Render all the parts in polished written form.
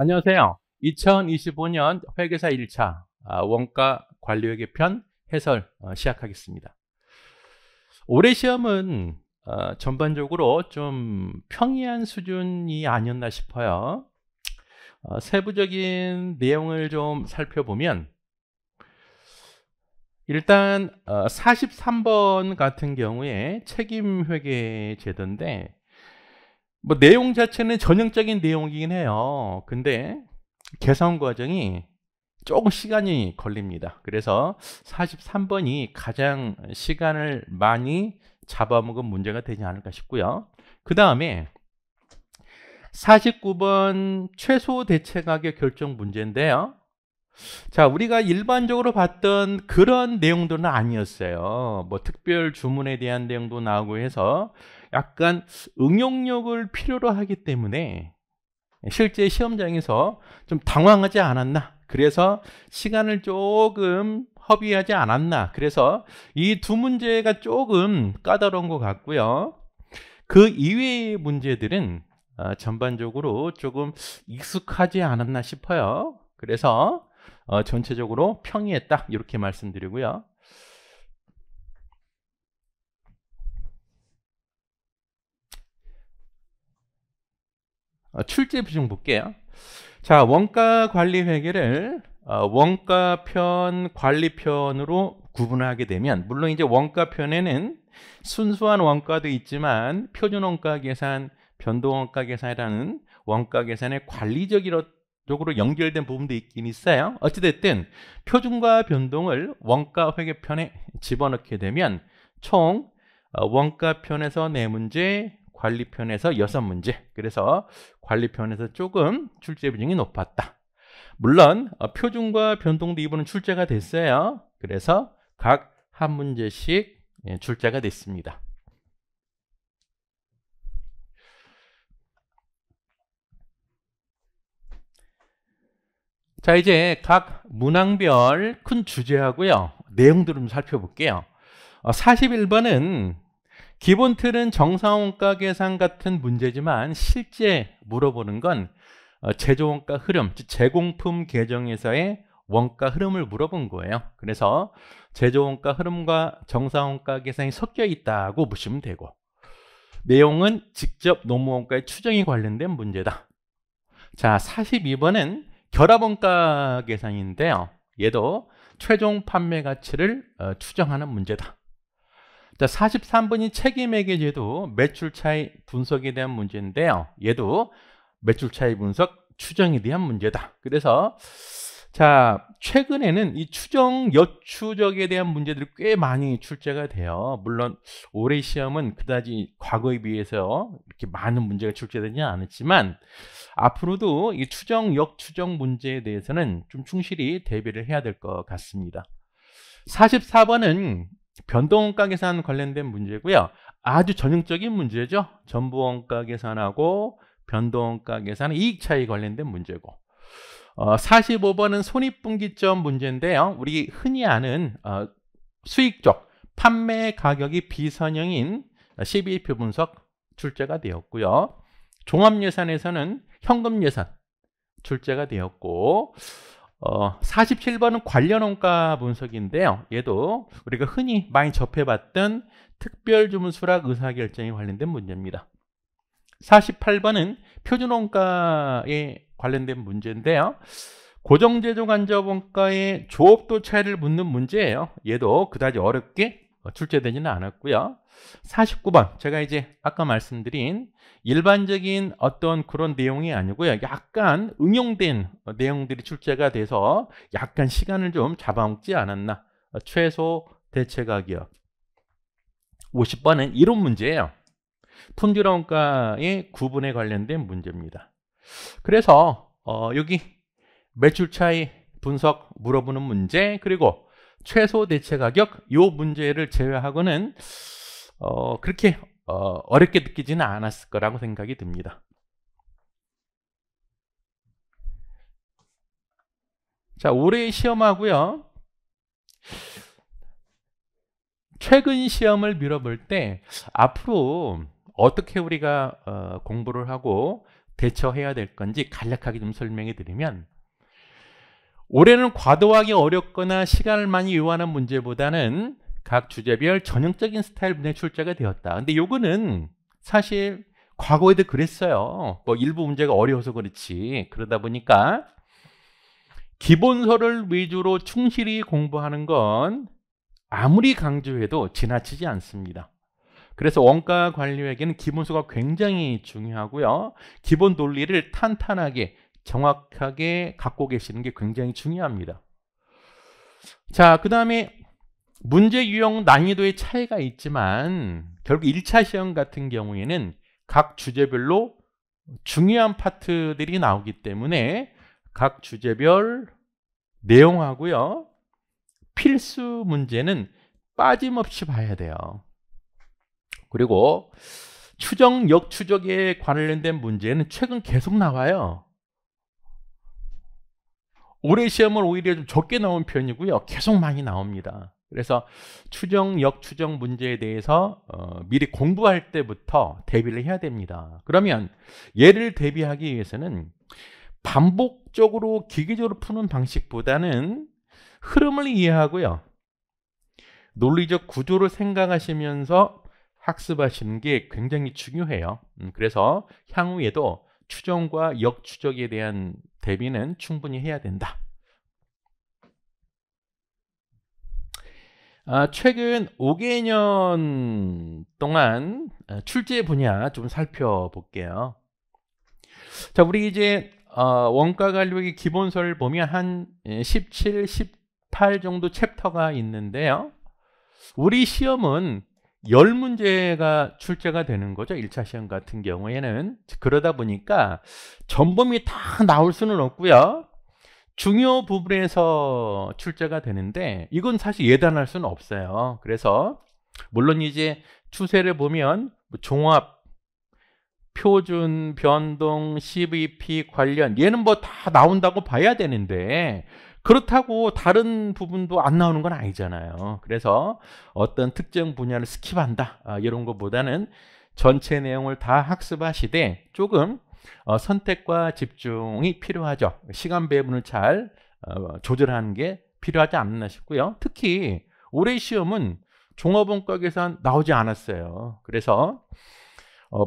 안녕하세요. 2025년 회계사 1차 원가 관리회계 편 해설 시작하겠습니다. 올해 시험은 전반적으로 좀 평이한 수준이 아니었나 싶어요. 세부적인 내용을 좀 살펴보면 일단 43번 같은 경우에 책임회계 제도인데 뭐 내용 자체는 전형적인 내용이긴 해요. 근데 계산 과정이 조금 시간이 걸립니다. 그래서 43번이 가장 시간을 많이 잡아먹은 문제가 되지 않을까 싶고요. 그 다음에 49번 최소 대체 가격 결정 문제인데요. 자, 우리가 일반적으로 봤던 그런 내용들은 아니었어요. 뭐 특별 주문에 대한 내용도 나오고 해서 약간 응용력을 필요로 하기 때문에 실제 시험장에서 좀 당황하지 않았나, 그래서 시간을 조금 허비하지 않았나, 그래서 이 두 문제가 조금 까다로운 것 같고요. 그 이외의 문제들은 전반적으로 조금 익숙하지 않았나 싶어요. 그래서 전체적으로 평이했다, 이렇게 말씀드리고요. 출제 비중 볼게요. 자, 원가 관리 회계를 원가편, 관리편으로 구분하게 되면, 물론 이제 원가편에는 순수한 원가도 있지만 표준 원가 계산, 변동 원가 계산이라는 원가 계산의 관리적으로 연결된 부분도 있긴 있어요. 어찌됐든 표준과 변동을 원가 회계편에 집어넣게 되면 총 원가편에서 4문제, 관리편에서 6문제. 그래서 관리편에서 조금 출제 비중이 높았다. 물론 표준과 변동도 이번은 출제가 됐어요. 그래서 각 한 문제씩 출제가 됐습니다. 자, 이제 각 문항별 큰 주제하고요, 내용들을 좀 살펴볼게요. 41번은 기본 틀은 정상원가 계산 같은 문제지만 실제 물어보는 건 제조원가 흐름, 즉 제공품 계정에서의 원가 흐름을 물어본 거예요. 그래서 제조원가 흐름과 정상원가 계산이 섞여 있다고 보시면 되고, 내용은 직접 노무원가의 추정이 관련된 문제다. 자, 42번은 결합원가 계산인데요. 얘도 최종 판매 가치를 추정하는 문제다. 자, 43번이 책임회계제도 매출 차이 분석에 대한 문제인데요. 얘도 매출 차이 분석 추정에 대한 문제다. 그래서 자, 최근에는 이 추정, 여추적에 대한 문제들이 꽤 많이 출제가 돼요. 물론 올해 시험은 그다지 과거에 비해서 이렇게 많은 문제가 출제되지 않았지만 앞으로도 이 추정, 역추정 문제에 대해서는 좀 충실히 대비를 해야 될 것 같습니다. 44번은 변동원가 계산 관련된 문제고요. 아주 전형적인 문제죠. 전부원가 계산하고 변동원가 계산, 이익 차이 관련된 문제고, 45번은 손익분기점 문제인데요. 우리 흔히 아는 수익 쪽 판매 가격이 비선형인 CB표 분석 출제가 되었고요. 종합예산에서는 현금예산 출제가 되었고, 47번은 관련 원가 분석인데요. 얘도 우리가 흔히 많이 접해봤던 특별주문 수락 의사결정에 관련된 문제입니다. 48번은 표준원가에 관련된 문제인데요. 고정제조 간접 원가의 조업도 차이를 묻는 문제예요. 얘도 그다지 어렵게 출제되지는 않았고요. 49번, 제가 이제 아까 말씀드린 일반적인 어떤 그런 내용이 아니고요, 약간 응용된 내용들이 출제가 돼서 약간 시간을 좀 잡아먹지 않았나. 최소 대체 가격. 50번은 이론 문제예요. 품질원가의 구분에 관련된 문제입니다. 그래서 여기 매출 차이 분석 물어보는 문제, 그리고 최소 대체 가격, 이 문제를 제외하고는 그렇게 어렵게 느끼지는 않았을 거라고 생각이 듭니다. 자, 올해 시험하고요, 최근 시험을 미뤄볼 때 앞으로 어떻게 우리가 공부를 하고 대처해야 될 건지 간략하게 좀 설명해 드리면, 올해는 과도하게 어렵거나 시간을 많이 요하는 문제보다는 각 주제별 전형적인 스타일 문제 출제가 되었다. 근데 요거는 사실 과거에도 그랬어요. 뭐 일부 문제가 어려워서 그렇지. 그러다 보니까 기본서를 위주로 충실히 공부하는 건 아무리 강조해도 지나치지 않습니다. 그래서 원가 관리에게는 기본서가 굉장히 중요하고요. 기본 논리를 탄탄하게 정확하게 갖고 계시는 게 굉장히 중요합니다. 자, 그 다음에 문제 유형 난이도의 차이가 있지만 결국 1차 시험 같은 경우에는 각 주제별로 중요한 파트들이 나오기 때문에 각 주제별 내용하고요, 필수 문제는 빠짐없이 봐야 돼요. 그리고 추정, 역추적에 관련된 문제는 최근 계속 나와요. 올해 시험은 오히려 좀 적게 나온 편이고요. 계속 많이 나옵니다. 그래서 추정, 역추정 문제에 대해서 미리 공부할 때부터 대비를 해야 됩니다. 그러면 얘를 대비하기 위해서는 반복적으로 기계적으로 푸는 방식보다는 흐름을 이해하고요, 논리적 구조를 생각하시면서 학습하시는 게 굉장히 중요해요. 그래서 향후에도 추정과 역추적에 대한 대비는 충분히 해야 된다. 최근 5개년 동안 출제 분야 좀 살펴볼게요. 자, 우리 이제 원가 관리의 기본서를 보면 한 17, 18 정도 챕터가 있는데요. 우리 시험은 10문제가 출제가 되는 거죠. 1차 시험 같은 경우에는. 그러다 보니까 전범위 다 나올 수는 없고요. 중요 부분에서 출제가 되는데 이건 사실 예단할 수는 없어요. 그래서 물론 이제 추세를 보면 종합, 표준, 변동, CVP 관련 얘는 뭐 다 나온다고 봐야 되는데 그렇다고 다른 부분도 안 나오는 건 아니잖아요. 그래서 어떤 특정 분야를 스킵한다 이런 것보다는 전체 내용을 다 학습하시되 조금 선택과 집중이 필요하죠. 시간 배분을 잘 조절하는 게 필요하지 않나 싶고요. 특히 올해 시험은 종합원가 계산 나오지 않았어요. 그래서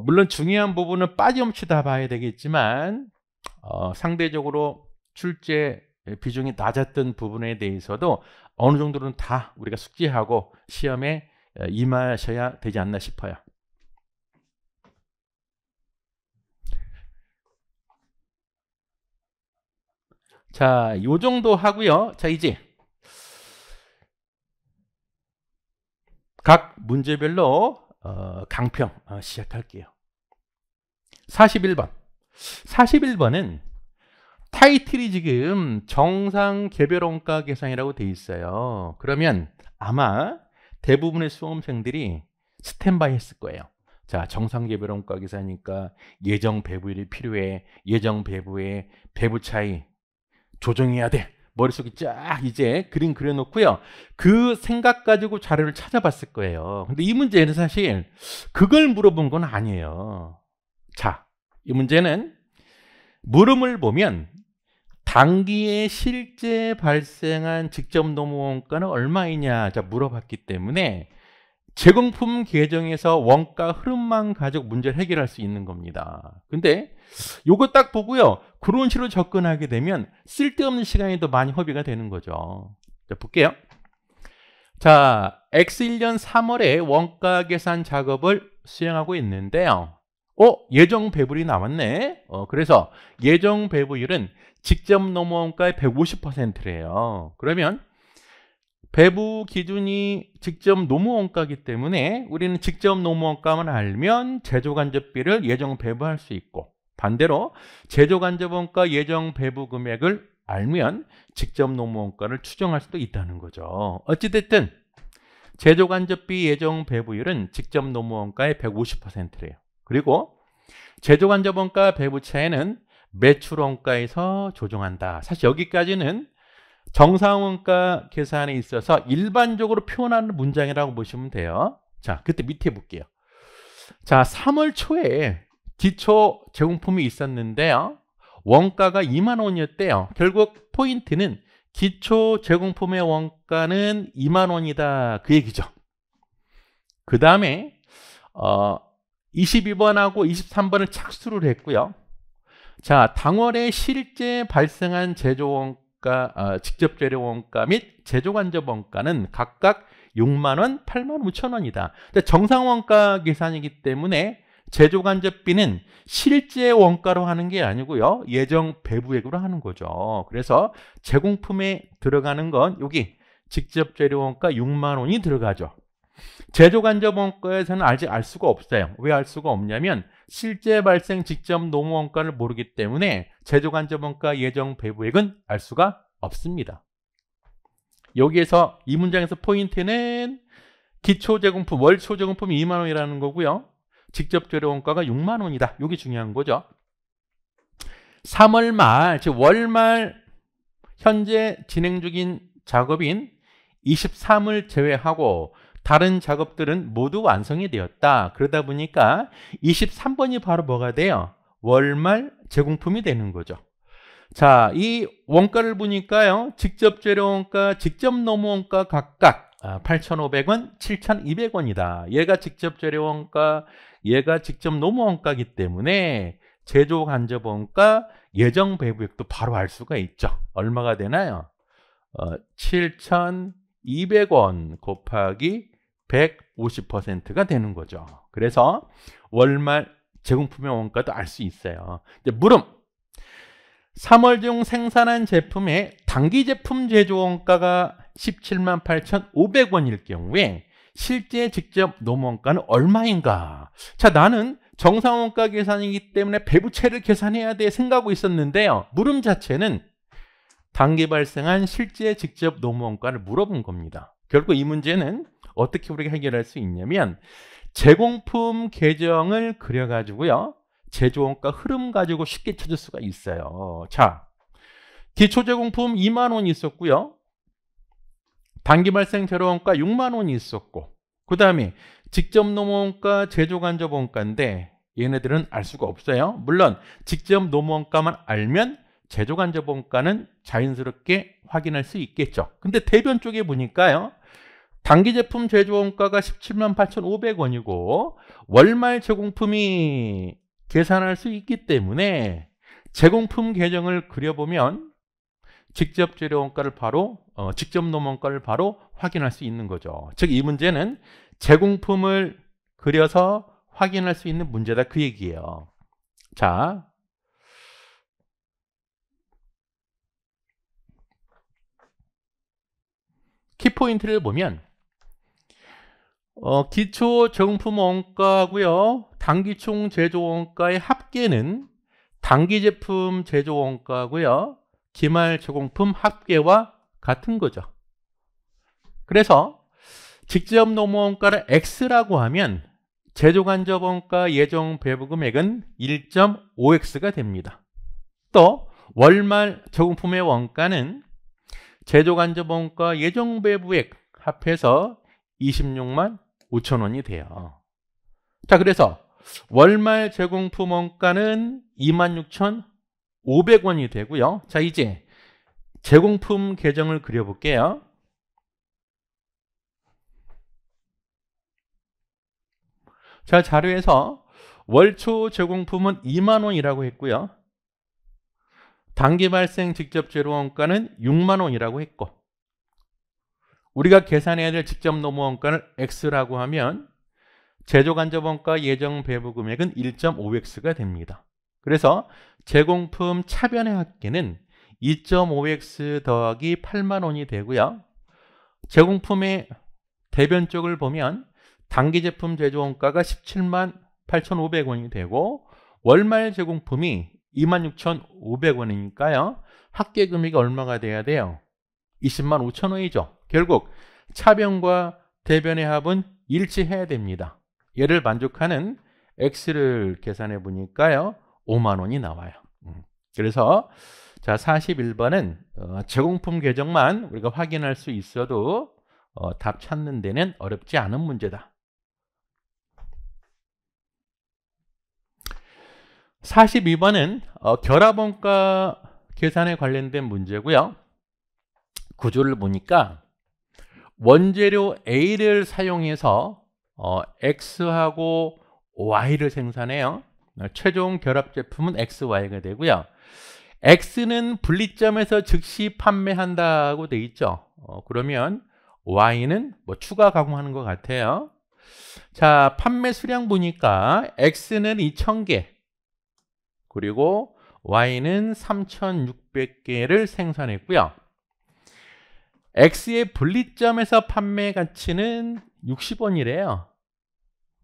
물론 중요한 부분은 빠짐없이 다 봐야 되겠지만 상대적으로 출제 비중이 낮았던 부분에 대해서도 어느 정도는 다 우리가 숙지하고 시험에 임하셔야 되지 않나 싶어요. 자, 요 정도 하고요. 자, 이제 각 문제별로 강평 시작할게요. 41번. 41번은 타이틀이 지금 정상 개별 원가 계산이라고 돼 있어요. 그러면 아마 대부분의 수험생들이 스탠바이 했을 거예요. 자, 정상 개별 원가 계산이니까 예정 배부율이 필요해. 예정 배부의 배부 차이 조정해야 돼. 머릿속에 쫙 이제 그림 그려놓고요. 그 생각 가지고 자료를 찾아봤을 거예요. 근데 이 문제는 사실 그걸 물어본 건 아니에요. 자, 이 문제는 물음을 보면 당기에 실제 발생한 직접 노무 원가는 얼마이냐 자 물어봤기 때문에 제공품 계정에서 원가 흐름만 가지고 문제를 해결할 수 있는 겁니다. 근데 요거 딱 보고요, 그런 식으로 접근하게 되면 쓸데없는 시간이 더 많이 허비가 되는 거죠. 자, 볼게요. 자, X1년 3월에 원가 계산 작업을 수행하고 있는데요. 예정 배분이 나왔네. 그래서 예정 배분율은 직접 노무 원가의 150%래요. 그러면 배부 기준이 직접 노무 원가이기 때문에 우리는 직접 노무 원가만 알면 제조간접비를 예정 배부할 수 있고, 반대로 제조간접 원가 예정 배부 금액을 알면 직접 노무 원가를 추정할 수도 있다는 거죠. 어찌됐든 제조간접비 예정 배부율은 직접 노무 원가의 150%래요. 그리고 제조간접 원가 배부 차이는 매출 원가에서 조정한다. 사실 여기까지는 정상원가 계산에 있어서 일반적으로 표현하는 문장이라고 보시면 돼요. 자, 그때 밑에 볼게요. 자, 3월 초에 기초 제공품이 있었는데요. 원가가 2만 원이었대요. 결국 포인트는 기초 제공품의 원가는 2만 원이다. 그 얘기죠. 그 다음에 22번하고 23번을 착수를 했고요. 자, 당월에 실제 발생한 제조원가, 직접 재료 원가 및 제조간접 원가는 각각 6만 원, 8만 5천 원이다. 정상 원가 계산이기 때문에 제조간접비는 실제 원가로 하는 게 아니고요. 예정 배부액으로 하는 거죠. 그래서 제공품에 들어가는 건 여기 직접 재료 원가 6만 원이 들어가죠. 제조간접 원가에서는 아직 알 수가 없어요. 왜 알 수가 없냐면 실제 발생 직접 노무 원가를 모르기 때문에 제조간접 원가 예정 배부액은 알 수가 없습니다. 여기에서 이 문장에서 포인트는 기초 제공품, 월 초제공품 2만 원이라는 거고요. 직접 재료 원가가 6만 원이다. 이게 중요한 거죠. 3월 말, 즉 월말 현재 진행 중인 작업인 23을 제외하고 다른 작업들은 모두 완성이 되었다. 그러다 보니까 23번이 바로 뭐가 돼요? 월말 제공품이 되는 거죠. 자, 이 원가를 보니까요. 직접 재료 원가, 직접 노무 원가 각각 8,500원, 7,200원이다. 얘가 직접 재료 원가, 얘가 직접 노무 원가이기 때문에 제조 간접 원가, 예정 배부액도 바로 알 수가 있죠. 얼마가 되나요? 7,200원 곱하기 150%가 되는 거죠. 그래서 월말 제공품의 원가도 알 수 있어요. 이제 물음. 3월 중 생산한 제품의 단기 제품 제조 원가가 17만 8,500원일 경우에 실제 직접 노무 원가는 얼마인가? 자, 나는 정상 원가 계산이기 때문에 배부채를 계산해야 돼 생각하고 있었는데요. 물음 자체는 단기 발생한 실제 직접 노무 원가를 물어본 겁니다. 결국 이 문제는 어떻게 우리가 해결할 수 있냐면 제공품 계정을 그려가지고요. 제조원가 흐름 가지고 쉽게 찾을 수가 있어요. 자, 기초 제공품 2만 원이 있었고요. 단기 발생 재료원가 6만 원이 있었고, 그 다음에 직접 노무원가, 제조간접 원가인데 얘네들은 알 수가 없어요. 물론 직접 노무원가만 알면 제조간접 원가는 자연스럽게 확인할 수 있겠죠. 근데 대변 쪽에 보니까요. 단기 제품 제조원가가 17만 8,500원이고 월말 제공품이 계산할 수 있기 때문에 제공품 계정을 그려보면 직접 재료 원가를 바로 직접 노무 원가를 바로 확인할 수 있는 거죠. 즉 이 문제는 제공품을 그려서 확인할 수 있는 문제다 그 얘기예요. 자, 키포인트를 보면 기초 제공품 원가고요. 단기총 제조 원가의 합계는 단기 제품 제조 원가고요. 기말 제공품 합계와 같은 거죠. 그래서 직접 노무 원가를 X라고 하면 제조 간접 원가 예정 배부 금액은 1.5X가 됩니다. 또 월말 제공품의 원가는 제조 간접 원가 예정 배부액 합해서 26만 5천 원이 돼요. 자, 그래서 월말 제공품 원가는 26,500원이 되고요. 자, 이제 제공품 계정을 그려볼게요. 자, 자료에서 월초 제공품은 2만 원이라고 했고요. 단기 발생 직접 재료 원가는 6만 원이라고 했고, 우리가 계산해야 될 직접 노무 원가를 X라고 하면 제조 간접 원가 예정 배부 금액은 1.5X가 됩니다. 그래서 제공품 차변의 합계는 2.5X 더하기 8만 원이 되고요. 제공품의 대변 쪽을 보면 단기 제품 제조 원가가 17만 8,500원이 되고 월말 제공품이 26,500원이니까요. 합계 금액이 얼마가 돼야 돼요? 20만 5천 원이죠. 결국 차변과 대변의 합은 일치해야 됩니다. 얘를 만족하는 X를 계산해 보니까요. 5만 원이 나와요. 그래서 자 41번은 제공품 계정만 우리가 확인할 수 있어도 답 찾는 데는 어렵지 않은 문제다. 42번은 결합원가 계산에 관련된 문제고요. 구조를 보니까 원재료 A를 사용해서 X하고 Y를 생산해요. 최종 결합 제품은 XY가 되고요. X는 분리점에서 즉시 판매한다고 돼 있죠. 그러면 Y는 뭐 추가 가공하는 것 같아요. 자, 판매 수량 보니까 X는 2,000개, 그리고 Y는 3,600개를 생산했고요. X의 분리점에서 판매 가치는 60원이래요.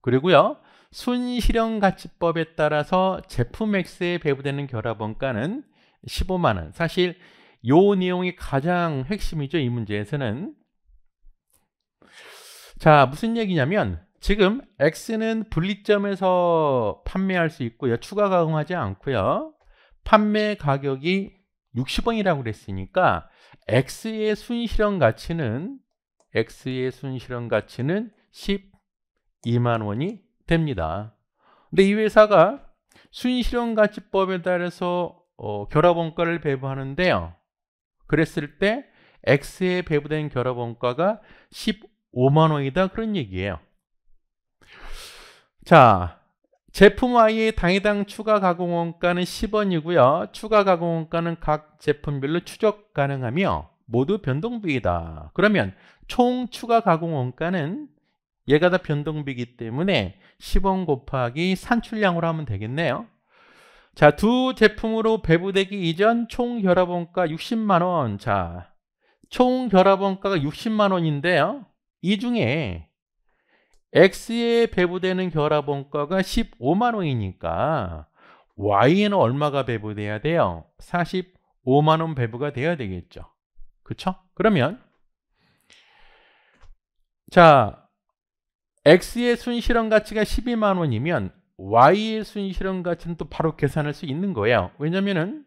그리고요, 순실현가치법에 따라서 제품 X에 배부되는 결합원가는 15만 원. 사실 이 내용이 가장 핵심이죠, 이 문제에서는. 자, 무슨 얘기냐면 지금 X는 분리점에서 판매할 수 있고요, 추가 가공하지 않고요, 판매 가격이 60원이라고 그랬으니까 X의 순실현 가치는 12만 원이 됩니다. 근데 이 회사가 순실현가치법에 따라서 결합원가를 배부하는데요, 그랬을 때 X에 배부된 결합원가가 15만 원이다, 그런 얘기예요. 자, 제품 Y의 당해당 추가 가공원가는 10원이고요. 추가 가공원가는 각 제품별로 추적 가능하며 모두 변동비이다. 그러면 총 추가 가공원가는 얘가 다 변동비이기 때문에 10원 곱하기 산출량으로 하면 되겠네요. 자, 두 제품으로 배부되기 이전 총 결합원가 60만 원. 자, 총 결합원가가 60만 원인데요. 이 중에 X에 배부되는 결합원가가 15만 원이니까 Y에는 얼마가 배부돼야 돼요? 45만 원 배부가 돼야 되겠죠. 그쵸? 그러면 자, X의 순실현 가치가 12만 원이면 Y의 순실현 가치는 또 바로 계산할 수 있는 거예요. 왜냐면은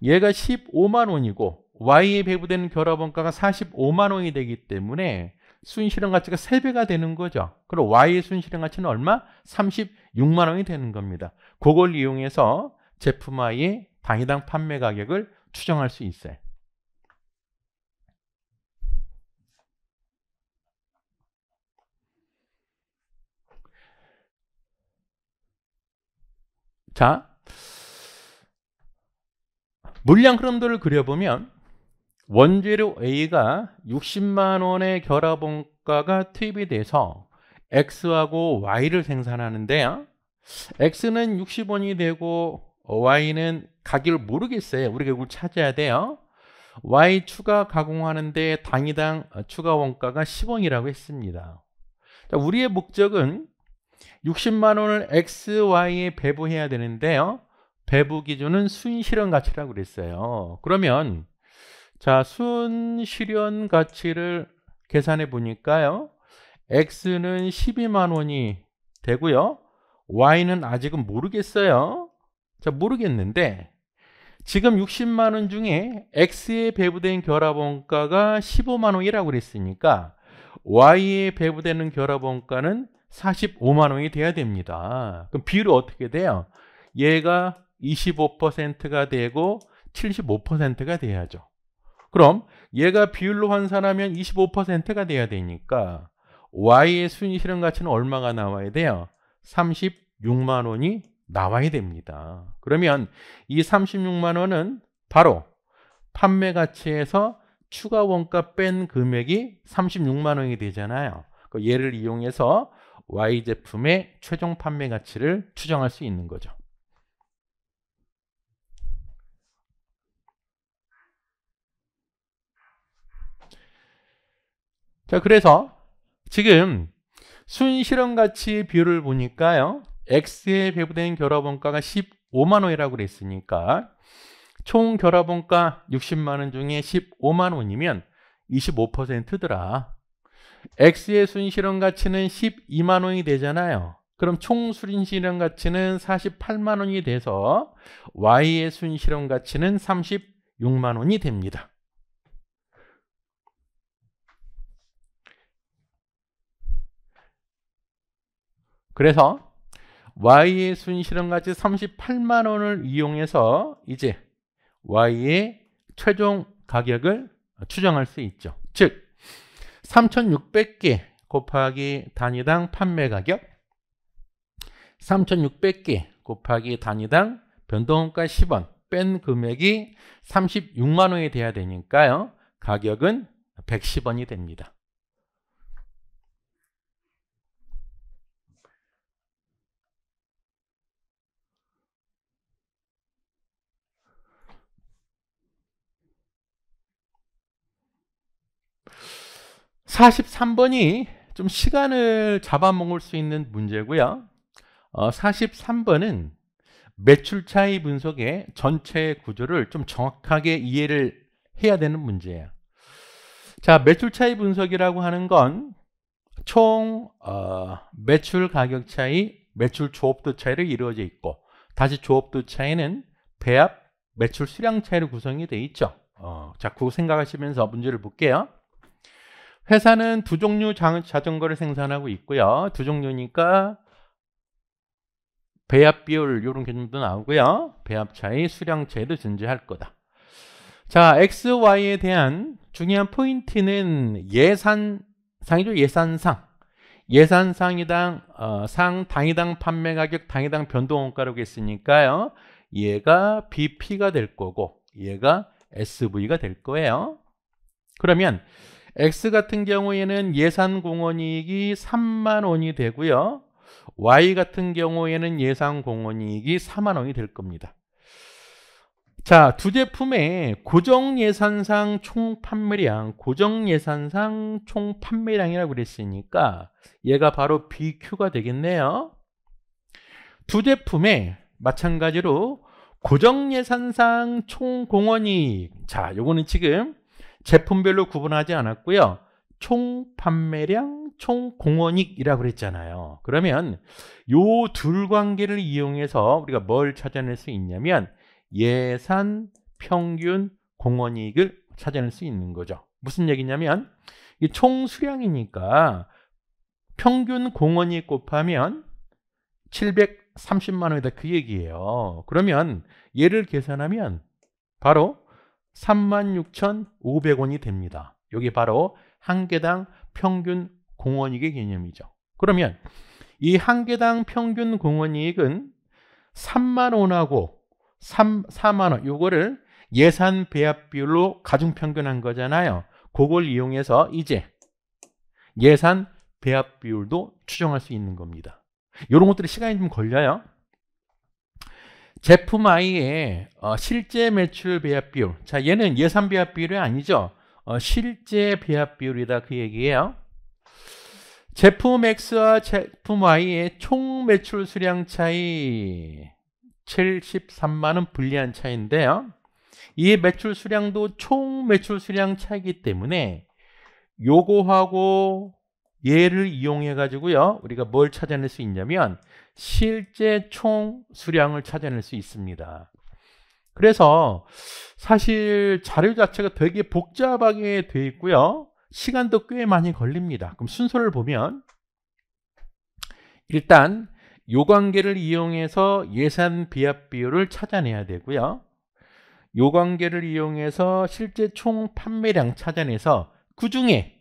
얘가 15만 원이고 Y에 배부되는 결합원가가 45만 원이 되기 때문에 순실현 가치가 3배가 되는 거죠. 그럼 Y의 순실현 가치는 얼마? 36만 원이 되는 겁니다. 그걸 이용해서 제품 Y의 당위당 판매 가격을 추정할 수 있어요. 자, 물량 흐름도를 그려보면 원재료 A가 60만 원의 결합원가가 투입이 돼서 X하고 Y를 생산하는데요, X는 60원이 되고 Y는 가격을 모르겠어요. 우리가 이걸 찾아야 돼요. Y 추가 가공하는데 당위당 추가 원가가 10원이라고 했습니다. 자, 우리의 목적은 60만 원을 X, Y에 배부해야 되는데요, 배부 기준은 순실현 가치라고 그랬어요. 그러면 자, 순실현 가치를 계산해 보니까요, X는 12만 원이 되고요, Y는 아직은 모르겠어요. 자, 모르겠는데 지금 60만 원 중에 X에 배부된 결합원가가 15만 원이라고 그랬으니까 Y에 배부되는 결합원가는 45만 원이 돼야 됩니다. 그럼 비율이 어떻게 돼요? 얘가 25%가 되고 75%가 돼야죠. 그럼 얘가 비율로 환산하면 25%가 돼야 되니까 Y의 순실현 가치는 얼마가 나와야 돼요? 36만 원이 나와야 됩니다. 그러면 이 36만 원은 바로 판매 가치에서 추가 원가 뺀 금액이 36만 원이 되잖아요. 얘를 이용해서 Y 제품의 최종 판매 가치를 추정할 수 있는 거죠. 자, 그래서 지금 순실현 가치 비율을 보니까요, X에 배부된 결합원가가 15만 원이라고 그랬으니까 총 결합원가 60만 원 중에 15만 원이면 25%더라. X의 순실현 가치는 12만 원이 되잖아요. 그럼 총 순실현 가치는 48만 원이 돼서 Y의 순실현 가치는 36만 원이 됩니다. 그래서 Y의 순실현가치 38만 원을 이용해서 이제 Y의 최종 가격을 추정할 수 있죠. 즉 3,600개 곱하기 단위당 판매 가격, 3,600개 곱하기 단위당 변동원가 10원 뺀 금액이 36만 원이 돼야 되니까요. 가격은 110원이 됩니다. (43번이) 좀 시간을 잡아먹을 수 있는 문제고요. 43번은 매출 차이 분석의 전체 구조를 좀 정확하게 이해를 해야 되는 문제예요. 자, 매출 차이 분석이라고 하는 건 총 매출 가격 차이, 매출 조업도 차이로 이루어져 있고, 다시 조업도 차이는 배합, 매출 수량 차이로 구성이 되어 있죠. 자, 그거 생각하시면서 문제를 볼게요. 회사는 두 종류 자전거를 생산하고 있고요. 두 종류니까 배합 비율 이런 개념도 나오고요. 배합 차이, 수량 차이도 존재할 거다. 자, X, Y에 대한 중요한 포인트는 예산상이죠. 예산상. 예산상이당 단위당 판매 가격, 단위당 변동원가라고 했으니까요. 얘가 BP가 될 거고 얘가 SV가 될 거예요. 그러면 X 같은 경우에는 예산 공원이익이 3만 원이 되고요. Y 같은 경우에는 예상 공원이익이 4만 원이 될 겁니다. 자, 두 제품의 고정예산상 총판매량, 고정예산상 총판매량이라고 그랬으니까 얘가 바로 BQ가 되겠네요. 두 제품의 마찬가지로 고정예산상 총공원이익, 자, 요거는 지금 제품별로 구분하지 않았고요. 총판매량, 총공원이익이라고 그랬잖아요. 그러면 요 둘 관계를 이용해서 우리가 뭘 찾아낼 수 있냐면 예산, 평균, 공원이익을 찾아낼 수 있는 거죠. 무슨 얘기냐면 이 총수량이니까 평균 공원이익 곱하면 730만 원이다 그 얘기예요. 그러면 얘를 계산하면 바로 36,500원이 됩니다. 여기 바로 한 개당 평균 공원이익의 개념이죠. 그러면 이 한 개당 평균 공원이익은 3만 원하고 4만 원 요거를 예산 배합 비율로 가중평균한 거잖아요. 그걸 이용해서 이제 예산 배합 비율도 추정할 수 있는 겁니다. 이런 것들이 시간이 좀 걸려요. 제품 I의 실제 매출 배합 비율. 자, 얘는 예산 배합 비율이 아니죠. 실제 배합 비율이다 그 얘기예요. 제품 X와 제품 Y의 총 매출 수량 차이 73만 원 불리한 차이인데요. 이 매출 수량도 총 매출 수량 차이기 때문에 요거하고 얘를 이용해 가지고요. 우리가 뭘 찾아낼 수 있냐면 실제 총 수량을 찾아낼 수 있습니다. 그래서 사실 자료 자체가 되게 복잡하게 되어 있고요. 시간도 꽤 많이 걸립니다. 그럼 순서를 보면 일단 요 관계를 이용해서 예산 비합 비율을 찾아내야 되고요. 요 관계를 이용해서 실제 총 판매량 찾아내서 그 중에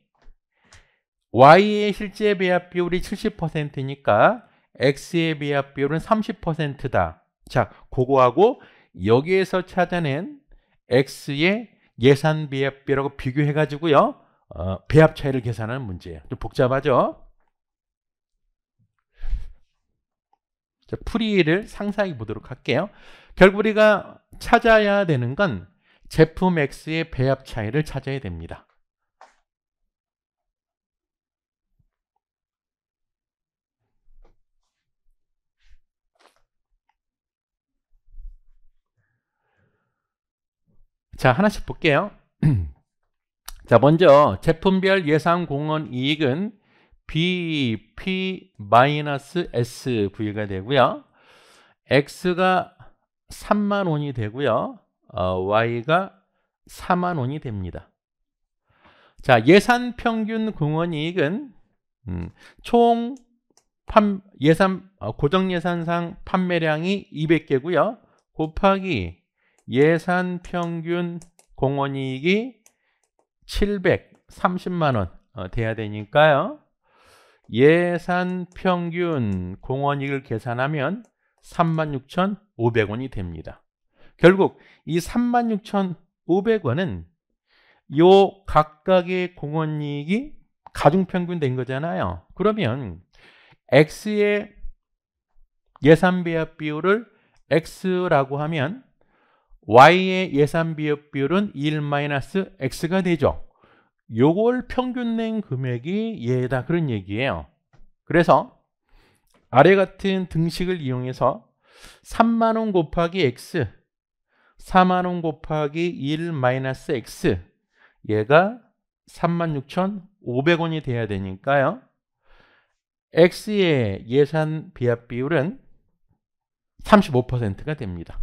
Y의 실제 배합 비율이 70%니까 X의 배합 비율은 30%다. 자, 그거하고 여기에서 찾아낸 X의 예산 배합 비율하고 비교해 가지고요. 배합 차이를 계산하는 문제예요. 좀 복잡하죠? 자, 풀이를 상세하게 보도록 할게요. 결국 우리가 찾아야 되는 건 제품 X의 배합 차이를 찾아야 됩니다. 자, 하나씩 볼게요. 자, 먼저 제품별 예상 공원 이익은 BP-SV가 되고요. X가 3만 원이 되고요. Y가 4만 원이 됩니다. 자, 예산 평균 공원 이익은 총 고정 예산상 판매량이 200개고요. 곱하기 예산 평균 공원이익이 730만 원 돼야 되니까요. 예산 평균 공원이익을 계산하면 36,500원이 됩니다. 결국 이 36,500원은 요 각각의 공원이익이 가중평균 된 거잖아요. 그러면 X의 예산 배합 비율을 X라고 하면 Y의 예산 배합 비율은 1-X가 되죠. 요걸 평균 낸 금액이 얘다 그런 얘기예요. 그래서 아래 같은 등식을 이용해서 3만원 곱하기 X, 4만원 곱하기 1-X, 얘가 36,500원이 돼야 되니까요. X의 예산 비합 비율은 35%가 됩니다.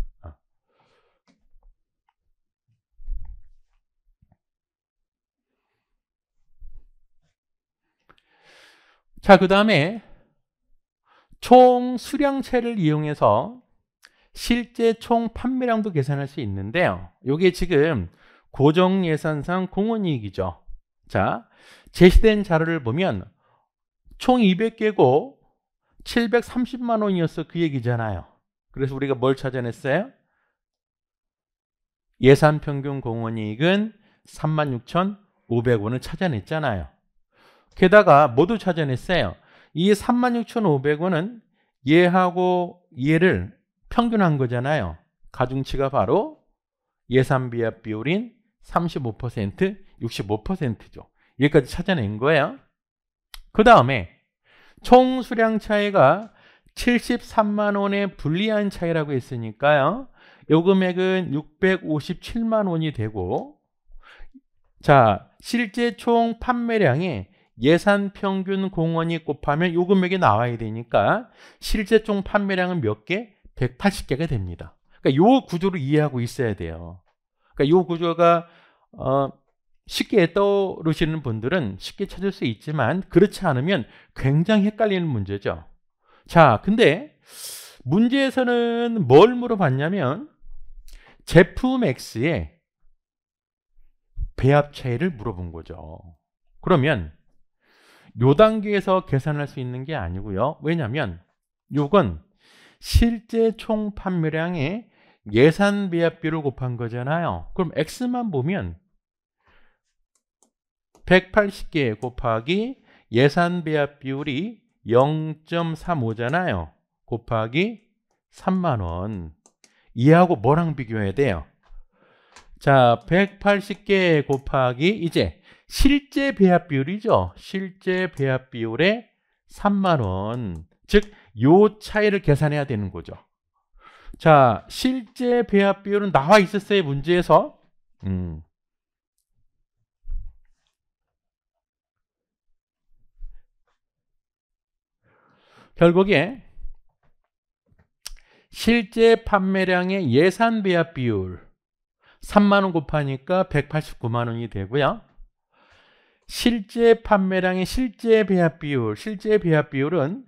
자, 그 다음에 총 수량체를 이용해서 실제 총 판매량도 계산할 수 있는데요. 이게 지금 고정 예산상 공원이익이죠. 자, 제시된 자료를 보면 총 200개고 730만 원이었어 그 얘기잖아요. 그래서 우리가 뭘 찾아냈어요? 예산 평균 공원이익은 36,500원을 찾아냈잖아요. 게다가 모두 찾아냈어요. 이 36,500원은 얘하고 얘를 평균한 거잖아요. 가중치가 바로 예산 비합 비율인 35%, 65%죠. 여기까지 찾아낸 거예요. 그 다음에 총 수량 차이가 73만 원의 불리한 차이라고 했으니까요. 요 금액은 657만 원이 되고, 자, 실제 총 판매량에 예산 평균 공원이 곱하면 요 금액이 나와야 되니까 실제 총 판매량은 몇 개? 180개가 됩니다. 그러니까 요 구조를 이해하고 있어야 돼요. 그러니까 요 구조가 쉽게 떠오르시는 분들은 쉽게 찾을 수 있지만 그렇지 않으면 굉장히 헷갈리는 문제죠. 자, 근데 문제에서는 뭘 물어봤냐면 제품 X의 배합 차이를 물어본 거죠. 그러면 요 단계에서 계산할 수 있는 게 아니고요. 왜냐하면 요건 실제 총 판매량의 예산 배합비를 곱한 거잖아요. 그럼 X만 보면 180개 곱하기 예산 배합 비율이 0.35잖아요. 곱하기 3만 원. 이하고 뭐랑 비교해야 돼요? 자, 180개 곱하기 이제 실제 배합 비율이죠. 실제 배합 비율에 3만 원. 즉, 요 차이를 계산해야 되는 거죠. 자, 실제 배합 비율은 나와 있었어요, 문제에서. 결국에 실제 판매량의 예산 배합 비율 3만 원 곱하니까 189만 원이 되고요. 실제 판매량의 실제 배합 비율은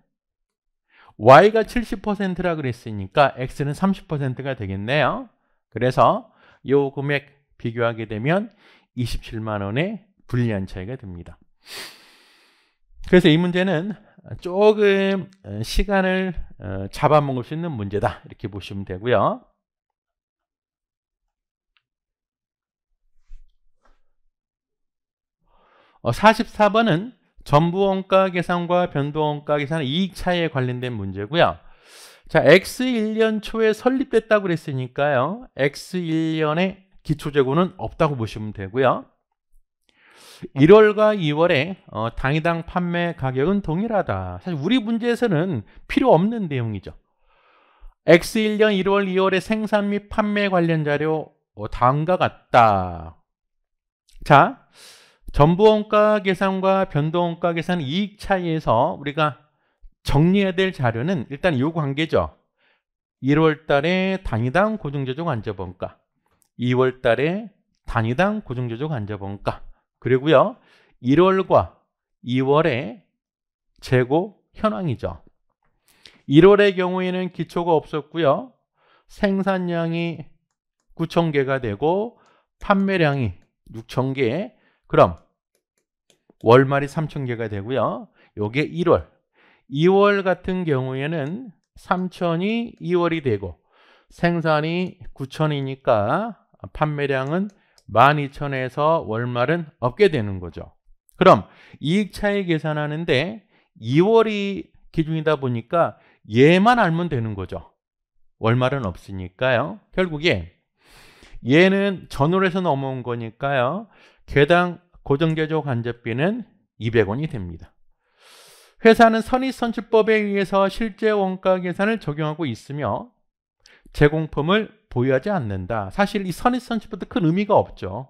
Y가 70%라 그랬으니까 X는 30%가 되겠네요. 그래서 이 금액 비교하게 되면 27만 원의 불리한 차이가 됩니다. 그래서 이 문제는 조금 시간을 잡아먹을 수 있는 문제다 이렇게 보시면 되고요. 어, 44번은 전부원가 계산과 변동원가 계산 이익 차이에 관련된 문제고요. 자, X1년 초에 설립됐다고 그랬으니까요. X1년에 기초재고는 없다고 보시면 되고요. 1월과 2월에 당위당 판매 가격은 동일하다. 사실 우리 문제에서는 필요 없는 내용이죠. X1년 1월, 2월의 생산 및 판매 관련 자료 다음과 같다. 자, 전부원가 계산과 변동원가 계산 이익 차이에서 우리가 정리해야 될 자료는 일단 이 관계죠. 1월 달에 단위당 고정제조 안저원가, 2월 달에 단위당 고정제조 안저원가, 그리고요 1월과 2월의 재고 현황이죠. 1월의 경우에는 기초가 없었고요. 생산량이 9,000개가 되고 판매량이 6,000개. 그럼 월말이 3,000개가 되고요. 요게 1월. 2월 같은 경우에는 3,000이 2월이 되고 생산이 9,000이니까 판매량은 12,000에서 월말은 없게 되는 거죠. 그럼 이익 차이 계산하는데 2월이 기준이다 보니까 얘만 알면 되는 거죠. 월말은 없으니까요. 결국에 얘는 전월에서 넘어온 거니까요. 개당 고정제조 간접비는 200원이 됩니다. 회사는 선입선출법에 의해서 실제 원가 계산을 적용하고 있으며 제공품을 보유하지 않는다. 사실 이 선입선출법도 큰 의미가 없죠.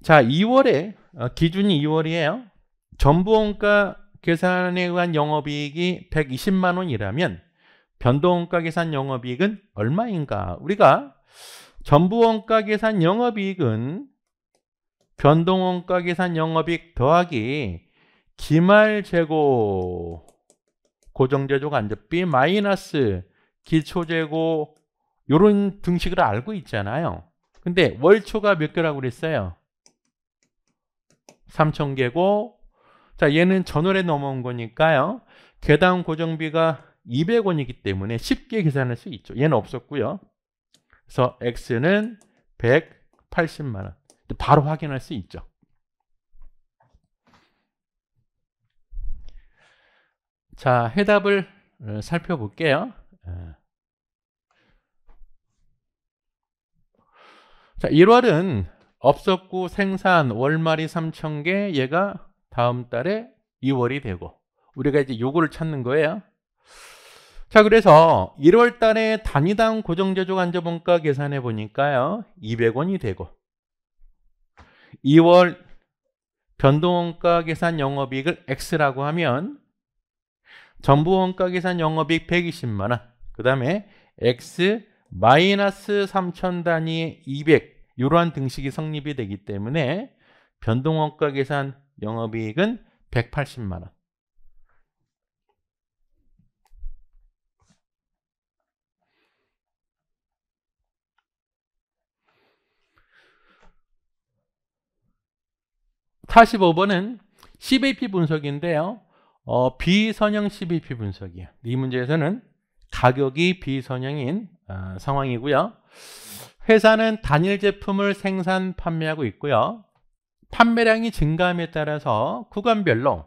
자, 2월에 기준이 2월이에요. 전부원가 계산에 의한 영업이익이 120만 원이라면 변동원가 계산 영업이익은 얼마인가? 우리가 전부원가 계산 영업이익은 변동원가 계산 영업이익 더하기 기말재고 고정제조 간접비 마이너스 기초재고 이런 등식을 알고 있잖아요. 근데 월초가 몇 개라고 그랬어요? 3,000개고 자 얘는 전월에 넘어온 거니까요. 개당 고정비가 200원이기 때문에 쉽게 계산할 수 있죠. 얘는 없었고요. 그래서 X는 180만 원. 바로 확인할 수 있죠. 자, 해답을 살펴볼게요. 자, 1월은 없었고 생산 월말이 3,000개, 얘가 다음 달에 2월이 되고 우리가 이제 요거를 찾는 거예요. 자, 그래서 1월 달에 단위당 고정제조 간접원가 계산해 보니까요. 200원이 되고 2월 변동원가 계산 영업이익을 X라고 하면 전부원가 계산 영업이익 120만 원. 그 다음에 X 마이너스 3,000 단위의 200 이러한 등식이 성립이 되기 때문에 변동원가 계산 영업이익은 180만 원. (45번은) CVP 분석인데요. 비선형 CVP 분석이에요. 이 문제에서는 가격이 비선형인 상황이고요. 회사는 단일 제품을 생산 판매하고 있고요. 판매량이 증가함에 따라서 구간별로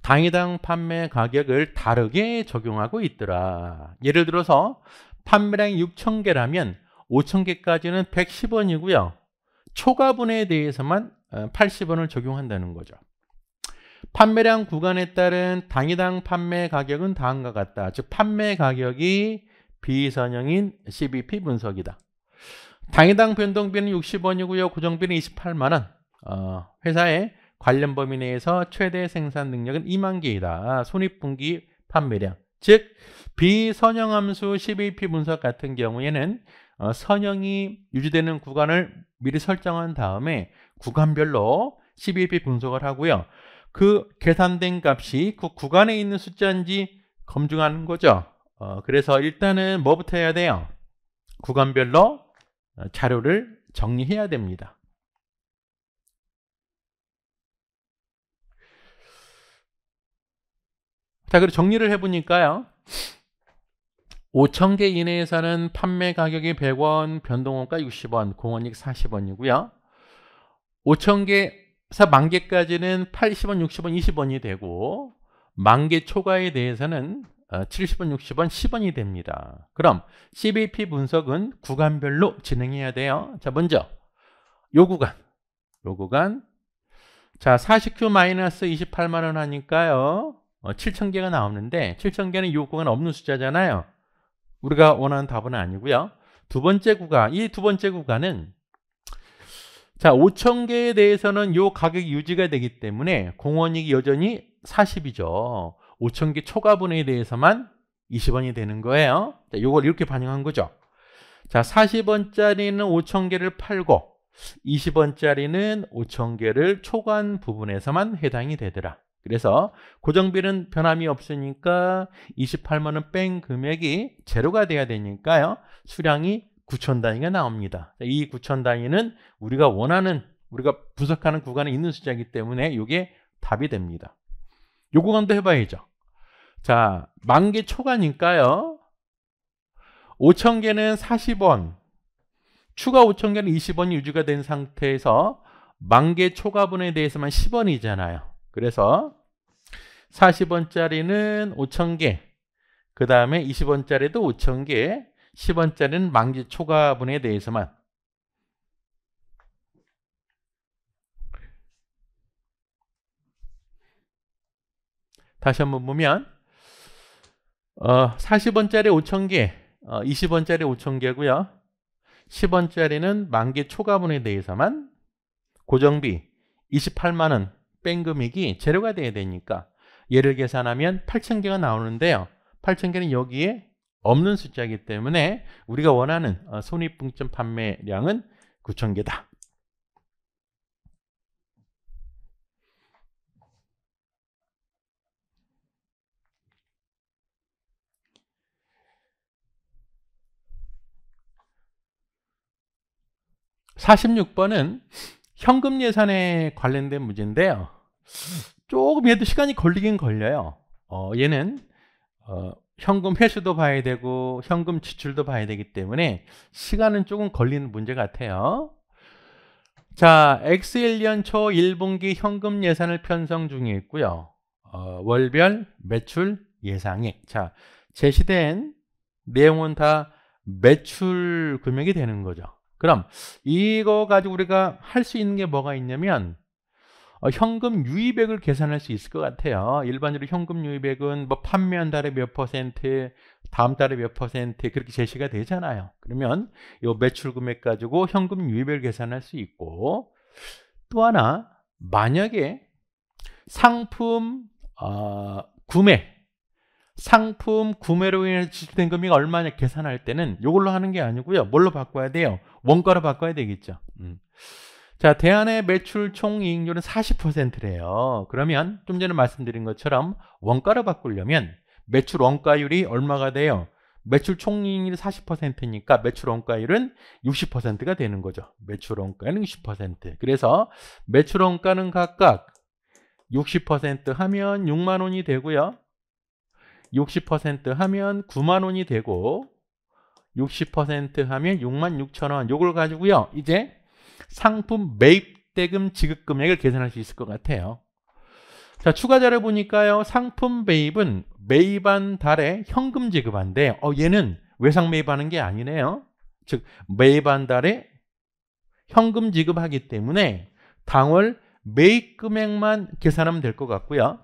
당위당 판매 가격을 다르게 적용하고 있더라. 예를 들어서 판매량이 6,000개라면 5,000개까지는 110원이고요. 초과분에 대해서만 80원을 적용한다는 거죠. 판매량 구간에 따른 당위당 판매 가격은 다음과 같다. 즉 판매 가격이 비선형인 CVP 분석이다. 당위당 변동비는 60원이고요. 고정비는 28만 원. 회사의 관련 범위 내에서 최대 생산 능력은 2만 개이다. 손익분기 판매량. 즉 비선형함수 CVP 분석 같은 경우에는 선형이 유지되는 구간을 미리 설정한 다음에 구간별로 CVP 분석을 하고요. 그 계산된 값이 그 구간에 있는 숫자인지 검증하는 거죠. 그래서 일단은 뭐부터 해야 돼요? 구간별로 자료를 정리해야 됩니다. 자, 그리고 정리를 해보니까요. 5,000개 이내에서는 판매 가격이 100원, 변동원가 60원, 공원이익 40원이고요. 5,000개 그래서 10,000개까지는 80원, 60원, 20원이 되고 10,000개 초과에 대해서는 70원, 60원, 10원이 됩니다. 그럼 CVP 분석은 구간별로 진행해야 돼요. 자, 먼저 요 구간 자 40Q-28만 원 하니까요. 7,000개가 나오는데 7,000개는 요 구간 없는 숫자잖아요. 우리가 원하는 답은 아니고요. 두 번째 구간, 이 두 번째 구간은 자 5,000개에 대해서는 요 가격이 유지가 되기 때문에 공원이익이 여전히 40이죠. 5,000개 초과분에 대해서만 20원이 되는 거예요. 자, 요걸 이렇게 반영한 거죠. 자 40원짜리는 5,000개를 팔고 20원짜리는 5,000개를 초과한 부분에서만 해당이 되더라. 그래서 고정비는 변함이 없으니까 28만 원 뺀 금액이 제로가 돼야 되니까요. 수량이 9천 단위가 나옵니다. 이 9천 단위는 우리가 원하는, 우리가 분석하는 구간에 있는 숫자이기 때문에 이게 답이 됩니다. 요 구간도 해봐야죠. 자, 만개 초과니까요. 5천 개는 40원, 추가 5천 개는 20원이 유지가 된 상태에서 만개 초과분에 대해서만 10원이잖아요. 그래서 40원짜리는 5,000개, 그 다음에 20원짜리도 5,000개, 10원짜리는 만개 초과분에 대해서만. 다시 한번 보면 40원짜리 5,000개, 20원짜리 5,000개고요. 10원짜리는 만개 초과분에 대해서만 고정비 28만 원 뺀 금액이 제로가 돼야 되니까 얘를 계산하면 8,000개가 나오는데요. 8,000개는 여기에 없는 숫자이기 때문에 우리가 원하는 손익분기점 판매량은 9,000개다. (46번은) 현금 예산에 관련된 문제인데요. 조금 얘도 시간이 걸리긴 걸려요. 얘는 현금 회수도 봐야 되고 현금 지출도 봐야 되기 때문에 시간은 조금 걸리는 문제 같아요. 자, X1년 초 1분기 현금 예산을 편성 중에 있고요. 월별 매출 예상액. 자, 제시된 내용은 다 매출 금액이 되는 거죠. 그럼 이거 가지고 우리가 할 수 있는 게 뭐가 있냐면 현금 유입액을 계산할 수 있을 것 같아요. 일반적으로 현금 유입액은 뭐 판매한 달에 몇 %, 다음 달에 몇 % 그렇게 제시가 되잖아요. 그러면 이 매출 금액 가지고 현금 유입액을 계산할 수 있고, 또 하나 만약에 상품 구매로 인해서 지출된 금액이 얼마냐 계산할 때는 이걸로 하는 게 아니고요. 뭘로 바꿔야 돼요? 원가로 바꿔야 되겠죠. 자, 대안의 매출 총이익률은 40%래요. 그러면 좀 전에 말씀드린 것처럼 원가로 바꾸려면 매출 원가율이 얼마가 돼요? 매출 총이익률이 40%니까 매출 원가율은 60%가 되는 거죠. 매출 원가는 60%. 그래서 매출 원가는 각각 60% 하면 6만 원이 되고요. 60% 하면 9만 원이 되고 60% 하면 6만 6천 원. 요걸 가지고요. 이제 상품 매입대금 지급 금액을 계산할 수 있을 것 같아요. 자, 추가 자료 보니까요. 상품 매입은 매입한 달에 현금 지급한데 얘는 외상 매입하는 게 아니네요. 즉 매입한 달에 현금 지급하기 때문에 당월 매입 금액만 계산하면 될 것 같고요.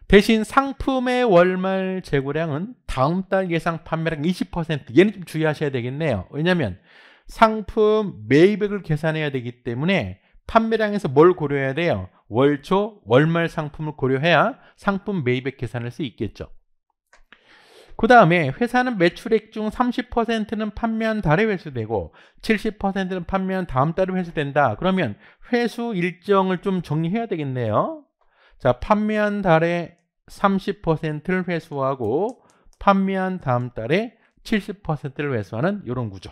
대신 상품의 월말 재고량은 다음 달 예상 판매량 20%. 얘는 좀 주의하셔야 되겠네요. 왜냐하면 상품 매입액을 계산해야 되기 때문에 판매량에서 뭘 고려해야 돼요? 월초, 월말 상품을 고려해야 상품 매입액 계산할 수 있겠죠. 그 다음에 회사는 매출액 중 30%는 판매한 달에 회수되고 70%는 판매한 다음 달에 회수된다. 그러면 회수 일정을 좀 정리해야 되겠네요. 자, 판매한 달에 30%를 회수하고 판매한 다음 달에 70%를 회수하는 이런 구조.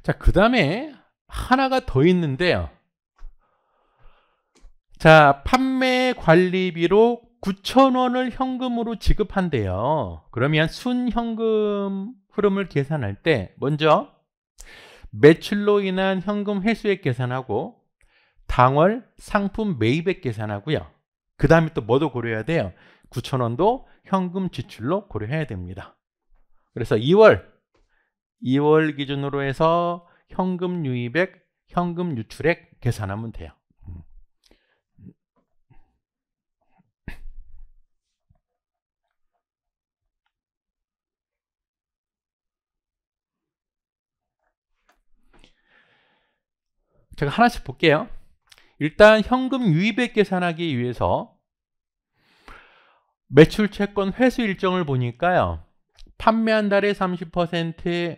자, 그 다음에 하나가 더 있는데요. 자, 판매 관리비로 9,000원을 현금으로 지급한대요. 그러면 순현금 흐름을 계산할 때 먼저 매출로 인한 현금 회수액 계산하고 당월 상품 매입액 계산하고요. 그 다음에 또 뭐도 고려해야 돼요? 9,000원도 현금 지출로 고려해야 됩니다. 그래서 2월 기준으로 해서 현금 유입액, 현금 유출액 계산하면 돼요. 제가 하나씩 볼게요. 일단 현금 유입액 계산하기 위해서 매출 채권 회수 일정을 보니까요. 판매한 달에 30%,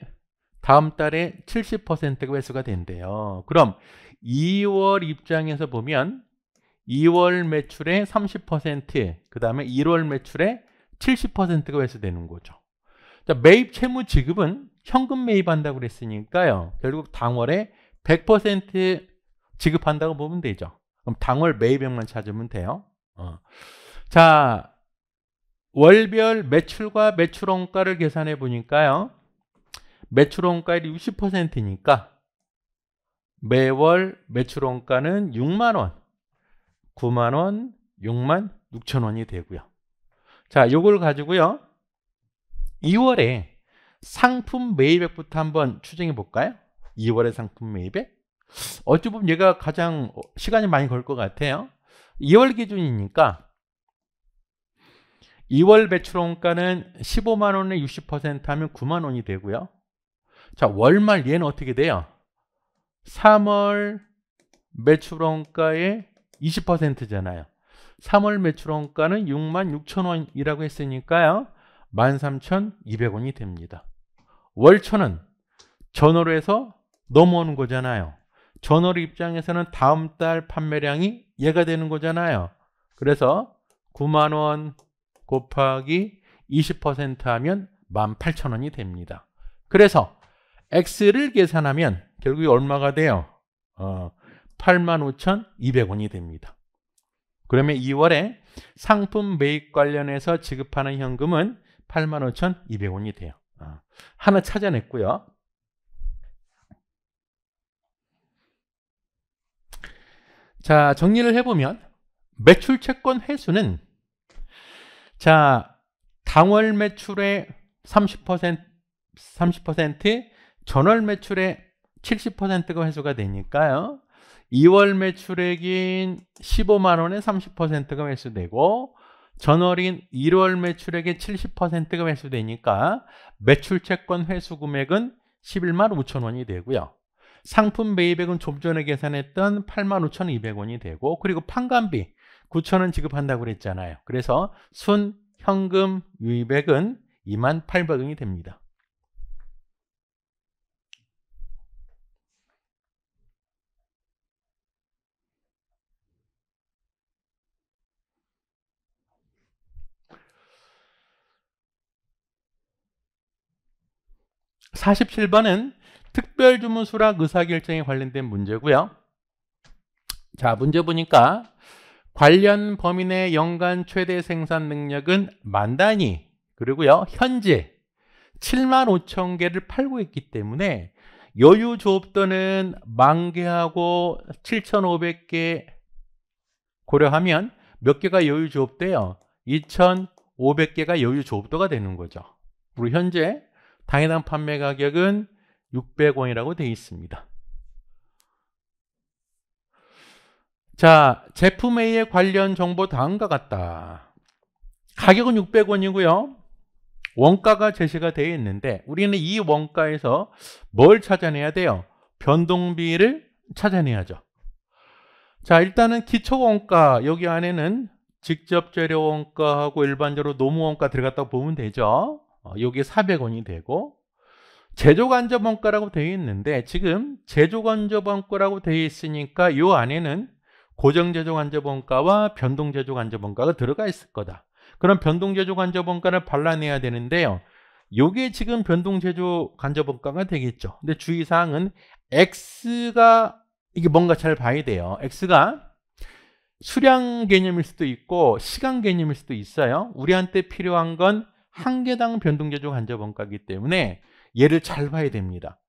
다음 달에 70%가 회수가 된대요. 그럼 2월 입장에서 보면 2월 매출의 30%, 그 다음에 1월 매출의 70%가 회수되는 거죠. 자, 매입 채무 지급은 현금 매입한다고 그랬으니까요. 결국 당월에 100% 지급한다고 보면 되죠. 그럼 당월 매입액만 찾으면 돼요. 자, 월별 매출과 매출원가를 계산해 보니까요. 매출원가율이 60%니까 매월 매출원가는 6만 원, 9만 원, 6만 6천 원이 되고요. 자, 요걸 가지고요. 2월에 상품 매입액부터 한번 추정해 볼까요? 2월의 상품 매입액. 어찌 보면 얘가 가장 시간이 많이 걸 것 같아요. 2월 기준이니까 2월 매출원가는 15만 원에 60% 하면 9만 원이 되고요. 자, 월말 얘는 어떻게 돼요? 3월 매출원가의 20%잖아요. 3월 매출원가는 6만 6천 원이라고 했으니까요. 13,200원이 됩니다. 월초는 전월로 해서 넘어오는 거잖아요. 전월 입장에서는 다음 달 판매량이 얘가 되는 거잖아요. 그래서 9만 원 곱하기 20% 하면 18,000원이 됩니다. 그래서 X를 계산하면 결국에 얼마가 돼요? 85,200원이 됩니다. 그러면 2월에 상품 매입 관련해서 지급하는 현금은 85,200원이 돼요. 하나 찾아냈고요. 자, 정리를 해보면 매출 채권 회수는 자, 당월 매출의 30%, 전월 매출의 70%가 회수가 되니까요. 2월 매출액인 15만 원에 30%가 회수되고 전월인 1월 매출액의 70%가 회수되니까 매출 채권 회수 금액은 11만 5천 원이 되고요. 상품 매입액은 좀 전에 계산했던 8만 5,200원이 되고 그리고 판관비 9천 원 지급한다고 그랬잖아요. 그래서 순 현금 유입액은 2만 800원이 됩니다. (47번은) 특별주문 수락 의사결정에 관련된 문제고요. 자, 문제 보니까 관련 범위 내 연간 최대 생산 능력은 10,000단위 그리고요 현재 7만 5천 개를 팔고 있기 때문에 여유 조업도는 10,000개하고 7,500개 고려하면 몇 개가 여유 조업돼요? 2,500개가 여유 조업도가 되는 거죠. 그리고 현재 당해당 판매 가격은 600원이라고 되어 있습니다. 자, 제품 A의 관련 정보 다음과 같다. 가격은 600원이고요. 원가가 제시가 되어 있는데 우리는 이 원가에서 뭘 찾아내야 돼요? 변동비를 찾아내야죠. 자, 일단은 기초원가 여기 안에는 직접 재료 원가하고 일반적으로 노무 원가 들어갔다고 보면 되죠. 여기 400원이 되고 제조간접 원가라고 되어 있는데 지금 제조간접 원가라고 되어 있으니까 이 안에는 고정제조간접 원가와 변동제조간접 원가가 들어가 있을 거다. 그럼 변동제조간접 원가를 발라내야 되는데요. 이게 지금 변동제조간접 원가가 되겠죠. 근데 주의사항은 X가 이게 뭔가 잘 봐야 돼요. X가 수량 개념일 수도 있고 시간 개념일 수도 있어요. 우리한테 필요한 건 한 개당 변동제조간접 원가이기 때문에 얘를 잘 봐야 됩니다.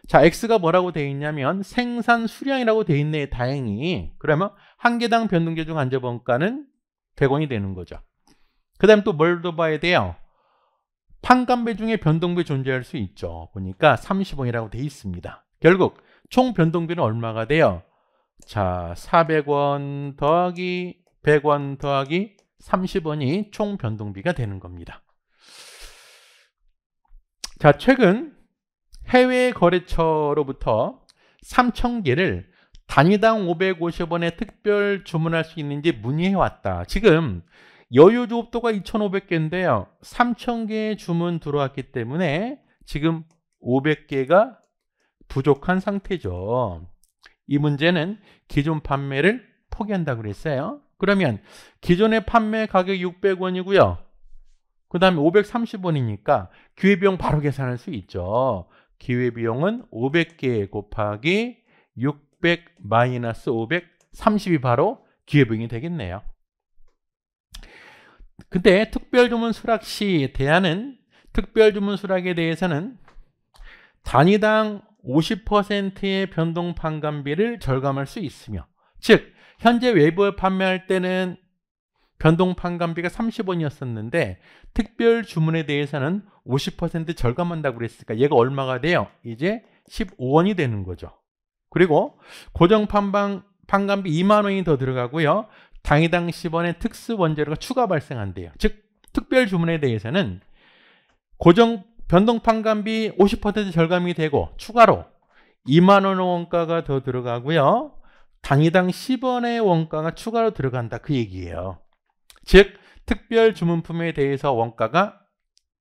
자, X가 뭐라고 되어 있냐면 생산 수량이라고 되어 있네, 다행히. 그러면 한 개당 변동제조간접 원가는 100원이 되는 거죠. 그 다음에 또 뭘 더 봐야 돼요? 판관비 중에 변동비 존재할 수 있죠. 보니까 30원이라고 되어 있습니다. 결국 총 변동비는 얼마가 돼요? 자, 400원 더하기 100원 더하기 30원이 총 변동비가 되는 겁니다. 자, 최근 해외 거래처로부터 3,000개를 단위당 550원에 특별 주문할 수 있는지 문의해 왔다. 지금 여유 조업도가 2,500개인데요. 3,000개의 주문 들어왔기 때문에 지금 500개가 부족한 상태죠. 이 문제는 기존 판매를 포기한다고 그랬어요. 그러면 기존의 판매 가격이 600원이고요. 그 다음에 530원이니까 기회비용 바로 계산할 수 있죠. 기회비용은 500개 곱하기 600 마이너스 530이 바로 기회비용이 되겠네요. 근데 특별주문 수락 시 대하는 특별주문 수락에 대해서는 단위당 50%의 변동 판관비를 절감할 수 있으며, 즉 현재 외부에 판매할 때는 변동 판관비가 30원이었었는데 특별 주문에 대해서는 50% 절감한다고 그랬으니까 얘가 얼마가 돼요? 이제 15원이 되는 거죠. 그리고 고정 판관비 2만 원이 더 들어가고요. 당위당 10원의 특수 원재료가 추가 발생한대요. 즉 특별 주문에 대해서는 고정 변동 판관비 50% 절감이 되고 추가로 2만 원 원가가 더 들어가고요. 당위당 10원의 원가가 추가로 들어간다 그 얘기예요. 즉 특별 주문품에 대해서 원가가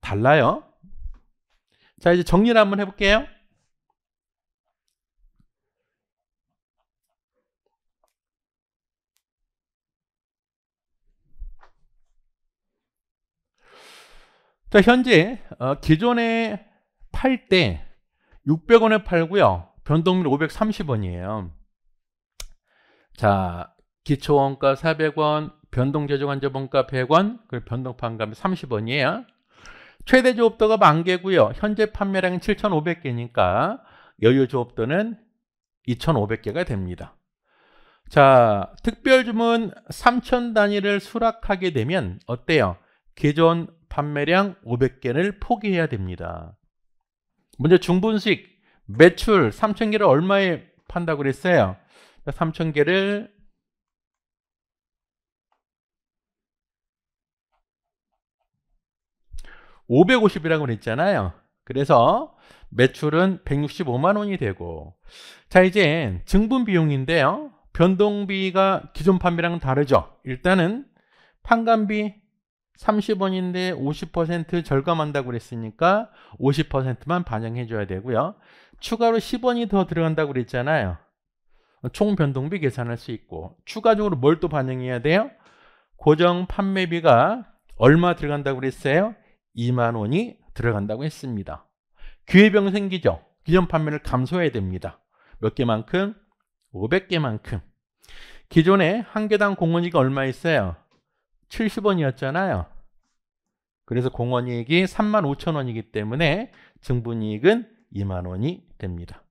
달라요. 자, 이제 정리를 한번 해볼게요. 자, 현재 기존에 팔 때 600원에 팔고요. 변동률 530원이에요. 자, 기초원가 400원, 변동제조간접원가 100원, 그리고 변동판관비 30원이에요. 최대 조업도가 10,000개고요. 현재 판매량은 7,500개니까 여유 조업도는 2,500개가 됩니다. 자, 특별주문 3,000 단위를 수락하게 되면 어때요? 기존 판매량 500개를 포기해야 됩니다. 먼저 중분식 매출 3,000개를 얼마에 판다고 그랬어요? 3,000개를 550이라고 그랬잖아요. 그래서 매출은 165만 원이 되고, 자, 이제 증분 비용인데요. 변동비가 기존 판매량은 다르죠. 일단은 판관비 30원인데 50% 절감한다고 그랬으니까 50%만 반영해 줘야 되고요. 추가로 10원이 더 들어간다고 그랬잖아요. 총 변동비 계산할 수 있고, 추가적으로 뭘 또 반영해야 돼요? 고정 판매비가 얼마 들어간다고 그랬어요? 2만 원이 들어간다고 했습니다. 기회비용 생기죠. 기존 판매를 감소해야 됩니다. 몇 개만큼? 500개만큼. 기존에 한 개당 공원이익이 얼마 있어요? 70원이었잖아요. 그래서 공원이익이 35,000원이기 때문에 증분이익은 2만 원이 됩니다.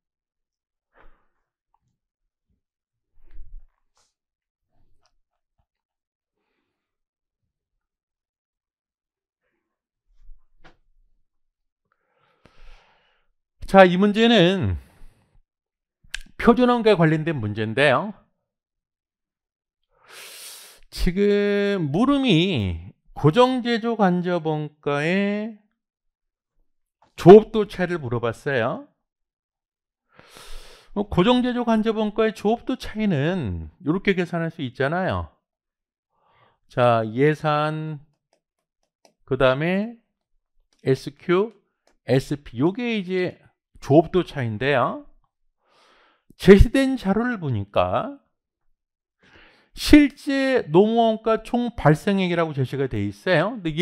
자, 이 문제는 표준원가에 관련된 문제인데요. 지금 물음이 고정제조 간접원가의 조업도 차이를 물어봤어요. 고정제조 간접원가의 조업도 차이는 이렇게 계산할 수 있잖아요. 자, 예산, 그 다음에 SQ, SP, 요게 이제 조업도 차이인데요. 제시된 자료를 보니까 실제 농어원가 총 발생액이라고 제시가 돼 있어요. 근데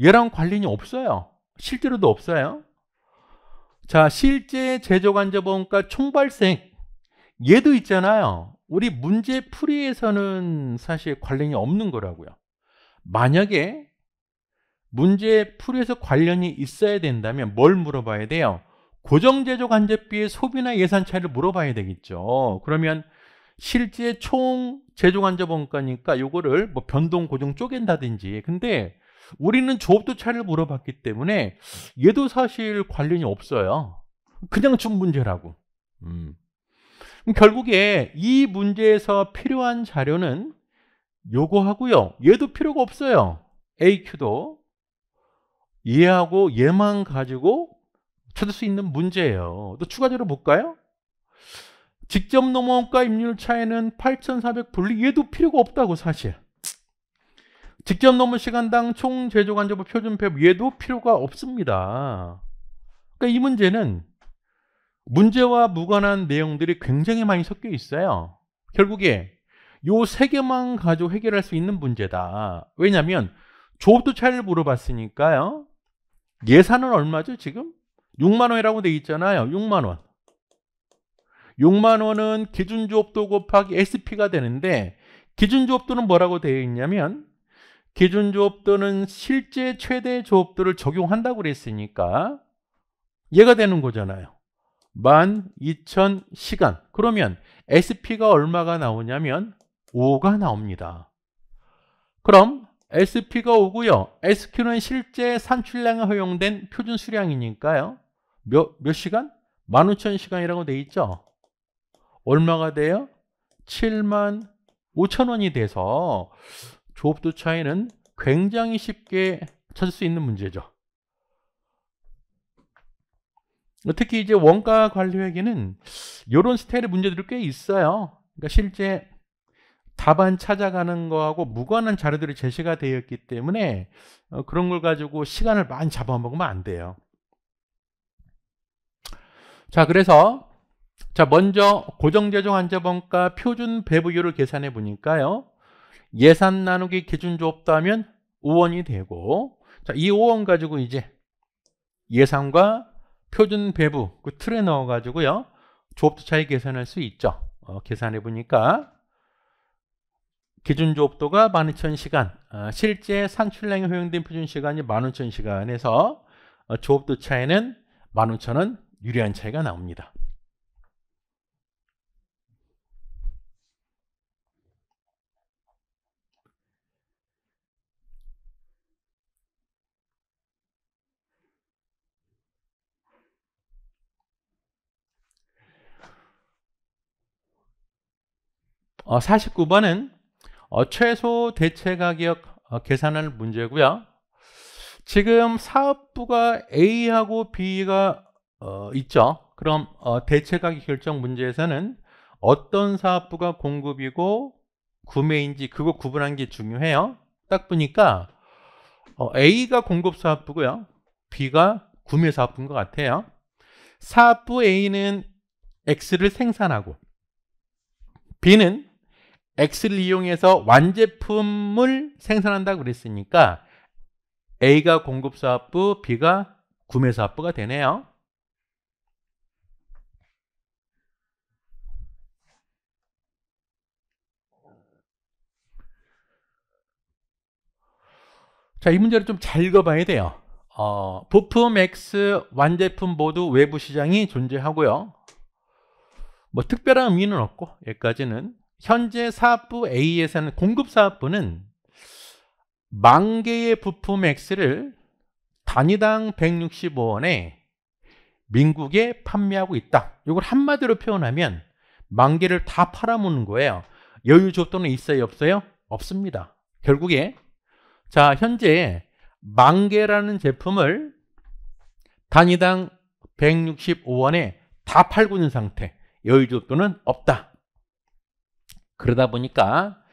얘랑 관련이 없어요. 실제로도 없어요. 자, 실제 제조간접원가 총 발생 얘도 있잖아요. 우리 문제 풀이에서는 사실 관련이 없는 거라고요. 만약에 문제 풀이에서 관련이 있어야 된다면 뭘 물어봐야 돼요? 고정제조간접비의 소비나 예산 차이를 물어봐야 되겠죠. 그러면 실제 총 제조간접원가니까 요거를 뭐 변동 고정 쪼갠다든지, 근데 우리는 조업도 차이를 물어봤기 때문에 얘도 사실 관련이 없어요. 그냥 준 문제라고. 결국에 이 문제에서 필요한 자료는 요거 하고요. 얘도 필요가 없어요. AQ도 얘하고 얘만 가지고 찾을 수 있는 문제예요. 또 추가적으로 볼까요? 직접 농어원가 임률 차이는 8,400분리, 얘도 필요가 없다고 사실. 직접 농어 시간당 총 제조간접비 표준표, 얘도 필요가 없습니다. 그러니까 이 문제는 문제와 무관한 내용들이 굉장히 많이 섞여 있어요. 결국에 요 세 개만 가지고 해결할 수 있는 문제다. 왜냐하면 조업도 차이를 물어봤으니까요. 예산은 얼마죠 지금? 6만 원이라고 돼 있잖아요. 6만 원. 6만 원은 기준조업도 곱하기 SP가 되는데 기준조업도는 뭐라고 되어 있냐면 기준조업도는 실제 최대 조업도를 적용한다고 그랬으니까 얘가 되는 거잖아요. 12,000시간. 그러면 SP가 얼마가 나오냐면 5가 나옵니다. 그럼 SP가 5고요. SQ는 실제 산출량에 허용된 표준 수량이니까요. 몇 시간? 15,000시간이라고 돼 있죠. 얼마가 돼요? 75,000원이 돼서 조업도 차이는 굉장히 쉽게 찾을 수 있는 문제죠. 특히 이제 원가 관리회계는 이런 스타일의 문제들이 꽤 있어요. 그러니까 실제 답안 찾아가는 거하고 무관한 자료들이 제시가 되어 있기 때문에 그런 걸 가지고 시간을 많이 잡아먹으면 안 돼요. 자, 그래서 먼저 고정재정 환자원가 표준 배부율을 계산해 보니까요. 예산 나누기 기준 조업도 하면 5원이 되고, 자, 이 5원 가지고 이제 예산과 표준 배부 그 틀에 넣어 가지고요. 조업도 차이 계산할 수 있죠. 계산해 보니까 기준 조업도가 12,000시간, 실제 산출량에 허용된 표준 시간이 15,000시간에서 조업도 차이는 15,000원 유리한 차이가 나옵니다. 어, 49번은 최소 대체 가격 계산할 문제고요. 지금 사업부가 A하고 B가 있죠. 그럼 대체 가격 결정 문제에서는 어떤 사업부가 공급이고 구매인지 그거 구분하는 게 중요해요. 딱 보니까 A가 공급 사업부고요. B가 구매 사업부인 것 같아요. 사업부 A는 X를 생산하고 B는 X를 이용해서 완제품을 생산한다고 그랬으니까 A가 공급 사업부, B가 구매 사업부가 되네요. 자, 이 문제를 좀 잘 읽어봐야 돼요. 부품 X, 완제품 모두 외부 시장이 존재하고요. 뭐 특별한 의미는 없고 여기까지는. 현재 사업부 A에서는 공급 사업부는 10,000개의 부품 X를 단위당 165원에 민국에 판매하고 있다. 이걸 한마디로 표현하면 10,000개를 다 팔아먹는 거예요. 여유 조건은 있어요, 없어요? 없습니다. 결국에 자, 현재 10,000개라는 제품을 단위당 165원에 다 팔고 있는 상태. 여유 조건은 없다. 그러다 보니까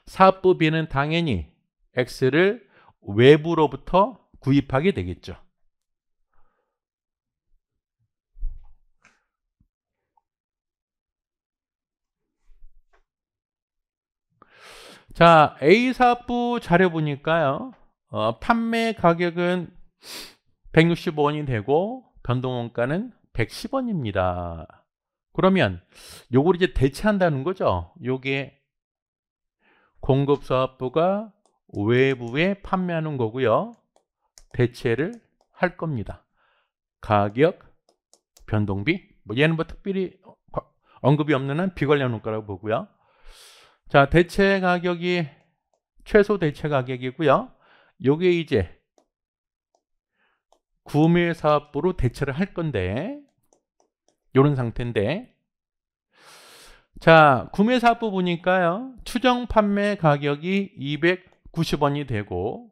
사업부 B는 당연히 X를 외부로부터 구입하게 되겠죠. 자, A 사업부 자료 보니까요. 판매 가격은 165원이 되고 변동원가는 110원입니다. 그러면 요걸 이제 대체한다는 거죠. 요게 공급 사업부가 외부에 판매하는 거고요. 대체를 할 겁니다. 가격, 변동비, 뭐 얘는 뭐 특별히 언급이 없는 한 비관련 원가라고 보고요. 자, 대체 가격이 최소 대체 가격이고요. 요게 이제 구매 사업부로 대체를 할 건데 요런 상태인데, 자, 구매 사업부 보니까요. 추정 판매 가격이 290원이 되고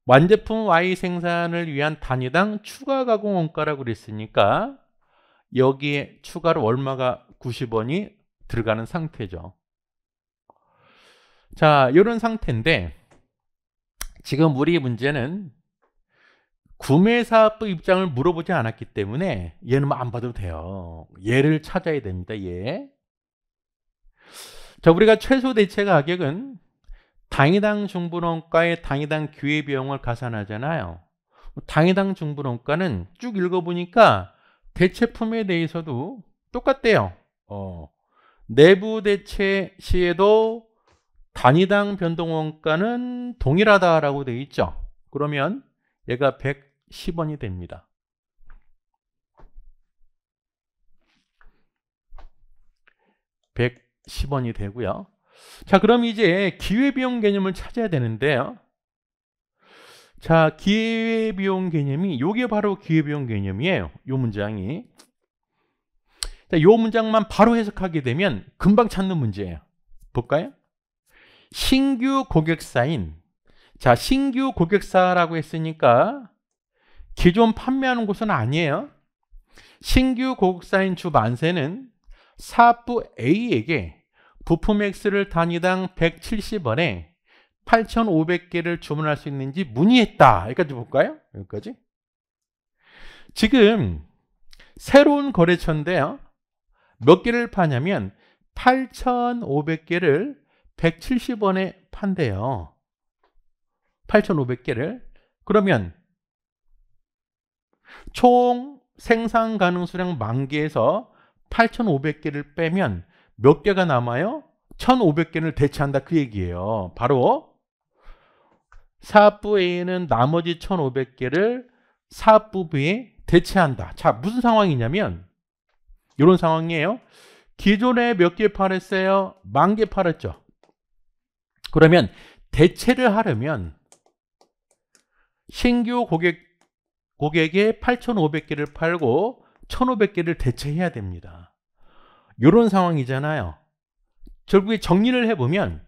완제품 Y 생산을 위한 단위당 추가 가공 원가라고 그랬으니까 여기에 추가로 얼마가 90원이 들어가는 상태죠. 자, 이런 상태인데 지금 우리 문제는 구매사업부 입장을 물어보지 않았기 때문에 얘는 뭐 안 봐도 돼요. 얘를 찾아야 됩니다. 얘. 자, 우리가 최소 대체 가격은 당위당 중분원가의 당위당 기회비용을 가산하잖아요. 당위당 중분원가는 쭉 읽어보니까 대체품에 대해서도 똑같대요. 내부 대체 시에도 단위당 변동원가는 동일하다라고 되어 있죠. 그러면 얘가 110원이 됩니다. 110원이 되고요. 자, 그럼 이제 기회비용 개념을 찾아야 되는데요. 자, 기회비용 개념이 요게 바로 기회비용 개념이에요. 요 문장이. 자, 요 문장만 바로 해석하게 되면 금방 찾는 문제예요. 볼까요? 신규 고객사인, 자, 신규 고객사라고 했으니까 기존 판매하는 곳은 아니에요. 신규 고객사인 주 만세는 사업부 A에게 부품 X를 단위당 170원에 8,500개를 주문할 수 있는지 문의했다. 여기까지 볼까요? 여기까지. 지금 새로운 거래처인데요. 몇 개를 파냐면 8,500개를 170원에 판대요. 8,500개를. 그러면 총 생산 가능 수량 10,000개에서 8,500개를 빼면 몇 개가 남아요? 1,500개를 대체한다 그 얘기예요. 바로 사업부 A는 나머지 1,500개를 사업부 B에 대체한다. 자, 무슨 상황이냐면 이런 상황이에요. 기존에 몇 개 팔았어요? 10,000개 팔았죠. 그러면 대체를 하려면 신규 고객에 8,500개를 팔고 1,500개를 대체해야 됩니다. 이런 상황이잖아요. 결국에 정리를 해보면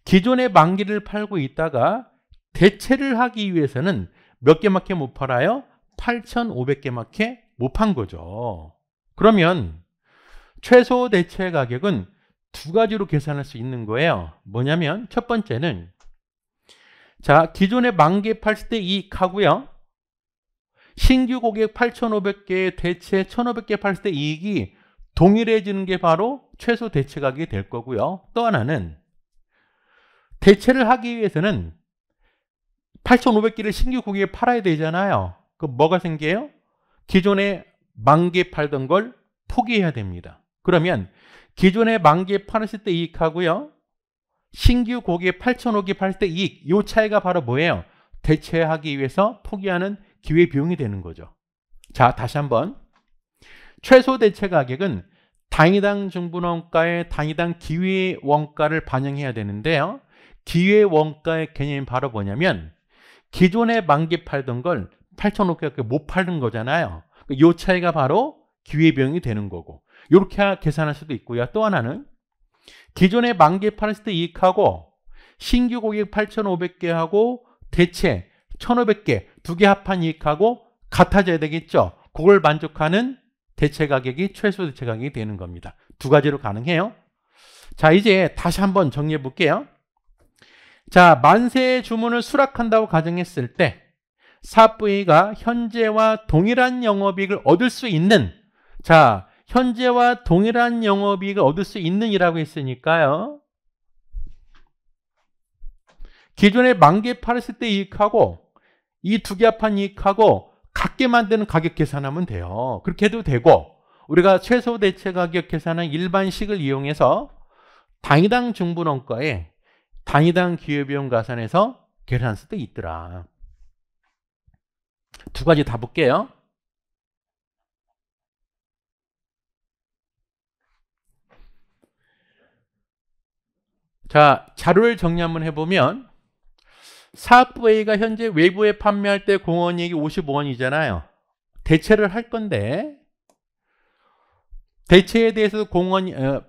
기존에 10,000개를 팔고 있다가 대체를 하기 위해서는 몇 개밖에 못 팔아요? 8,500개밖에 못 판 거죠. 그러면 최소 대체 가격은 두 가지로 계산할 수 있는 거예요. 뭐냐면 첫 번째는 자, 기존에 10,000개 팔 때 이익하고요. 신규 고객 8,500개 대체 1,500개 팔 때 이익이 동일해지는 게 바로 최소 대체 가격이 될 거고요. 또 하나는 대체를 하기 위해서는 8,500개를 신규 고객에 팔아야 되잖아요. 그럼 뭐가 생겨요? 기존에 10,000개 팔던 걸 포기해야 됩니다. 그러면 기존에 10,000개 팔았을 때 이익하고요. 신규 고객 8,500개 팔 때 이익. 이 차이가 바로 뭐예요? 대체하기 위해서 포기하는 기회비용이 되는 거죠. 자, 다시 한번. 최소 대체 가격은 당위당 중분원가의 당위당 기회원가를 반영해야 되는데요. 기회원가의 개념이 바로 뭐냐면 기존에 10,000개 팔던 걸 8,500개 못 팔는 거잖아요. 이 차이가 바로 기회비용이 되는 거고 이렇게 계산할 수도 있고요. 또 하나는 기존에 10,000개 팔았을 때 이익하고 신규 고객 8,500개하고 대체 1,500개 두 개 합한 이익하고 같아져야 되겠죠. 그걸 만족하는 대체 가격이 최소 대체 가격이 되는 겁니다. 두 가지로 가능해요. 자, 이제 다시 한번 정리해 볼게요. 자, 만세의 주문을 수락한다고 가정했을 때 사업부 A가 현재와 동일한 영업이익을 얻을 수 있는, 자, 현재와 동일한 영업이익을 얻을 수 있는 이라고 했으니까요. 기존에 10,000개 팔았을 때 이익하고 이 두 개 합한 이익하고 같게 만드는 가격 계산하면 돼요. 그렇게 해도 되고 우리가 최소 대체 가격 계산은 일반식을 이용해서 당위당 중분원가에 당위당 기회비용 가산해서 계산할 수도 있더라. 두 가지 다 볼게요. 자, 자료를 정리 한번 해보면 사업부 A가 현재 외부에 판매할 때 공원이익이 55원이잖아요. 대체를 할 건데 대체에 대해서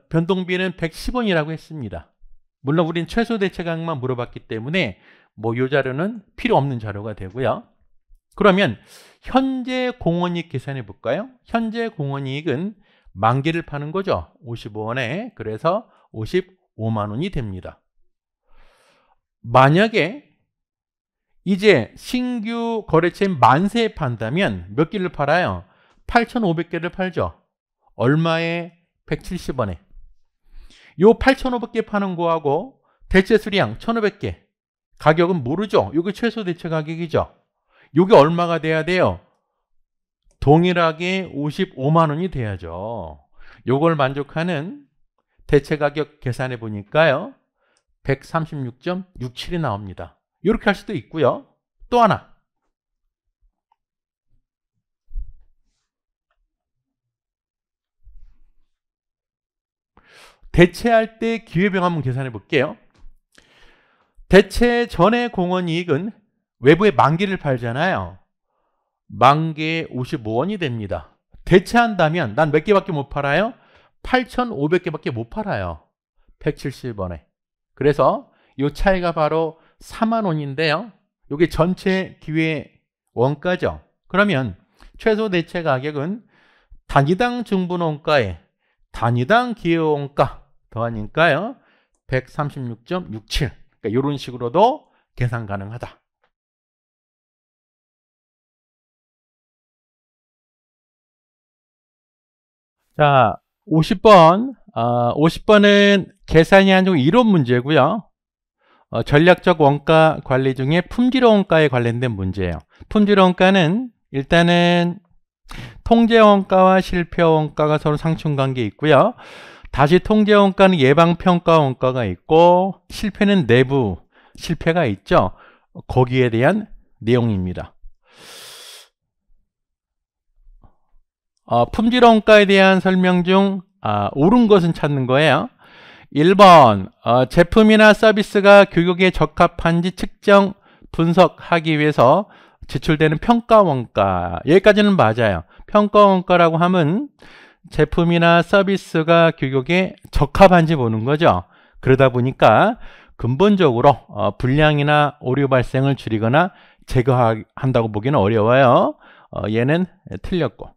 변동비는 110원이라고 했습니다. 물론 우리는 최소 대체 가격만 물어봤기 때문에 뭐 이 자료는 필요 없는 자료가 되고요. 그러면 현재 공원이익 계산해 볼까요? 현재 공원이익은 10,000개를 파는 거죠. 55원에. 그래서 55만 원이 됩니다. 만약에 이제 신규 거래처인 만세에 판다면 몇 개를 팔아요? 8,500개를 팔죠. 얼마에? 170원에. 요 8,500개 파는 거하고 대체 수량 1,500개. 가격은 모르죠. 요게 최소 대체 가격이죠. 요게 얼마가 돼야 돼요? 동일하게 55만 원이 돼야죠. 요걸 만족하는 대체 가격 계산해 보니까요. 136.67이 나옵니다. 이렇게 할 수도 있고요. 또 하나. 대체할 때 기회비용 한번 계산해 볼게요. 대체 전에 공원이익은 외부에 만기를 팔잖아요. 만개에 55원이 됩니다. 대체한다면 난 몇 개밖에 못 팔아요? 8,500개밖에 못 팔아요. 170원에. 그래서 이 차이가 바로 4만 원인데요. 이게 전체 기회 원가죠. 그러면 최소 대체 가격은 단위당 중분 원가에 단위당 기회 원가 더하니까요. 136.67. 그러니까 이런 식으로도 계산 가능하다. 자, 50번. 50번은 계산이 한종 이론 문제고요. 전략적 원가 관리 중에 품질 원가에 관련된 문제예요. 품질 원가는 일단은 통제 원가와 실패 원가가 서로 상충관계 있고요. 다시 통제 원가는 예방 평가 원가가 있고 실패는 내부 실패가 있죠. 거기에 대한 내용입니다. 품질 원가에 대한 설명 중 옳은 것은 찾는 거예요. 1번 제품이나 서비스가 규격에 적합한지 측정 분석하기 위해서 지출되는 평가 원가. 여기까지는 맞아요. 평가 원가라고 하면 제품이나 서비스가 규격에 적합한지 보는 거죠. 그러다 보니까 근본적으로 불량이나 오류 발생을 줄이거나 제거한다고 보기는 어려워요. 얘는 틀렸고.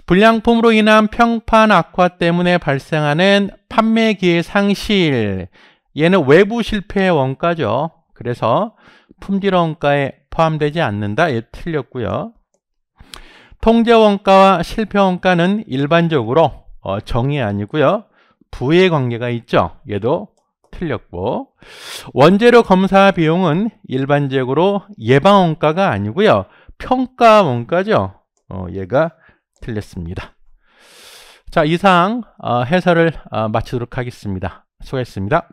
불량품으로 인한 평판 악화 때문에 발생하는 판매 기회 상실. 얘는 외부 실패의 원가죠. 그래서 품질 원가에 포함되지 않는다. 얘 틀렸고요. 통제 원가와 실패 원가는 일반적으로 정의 아니고요. 부의 관계가 있죠. 얘도 틀렸고. 원재료 검사 비용은 일반적으로 예방 원가가 아니고요. 평가 원가죠. 얘가 틀렸습니다. 자, 이상 해설을 마치도록 하겠습니다. 수고했습니다.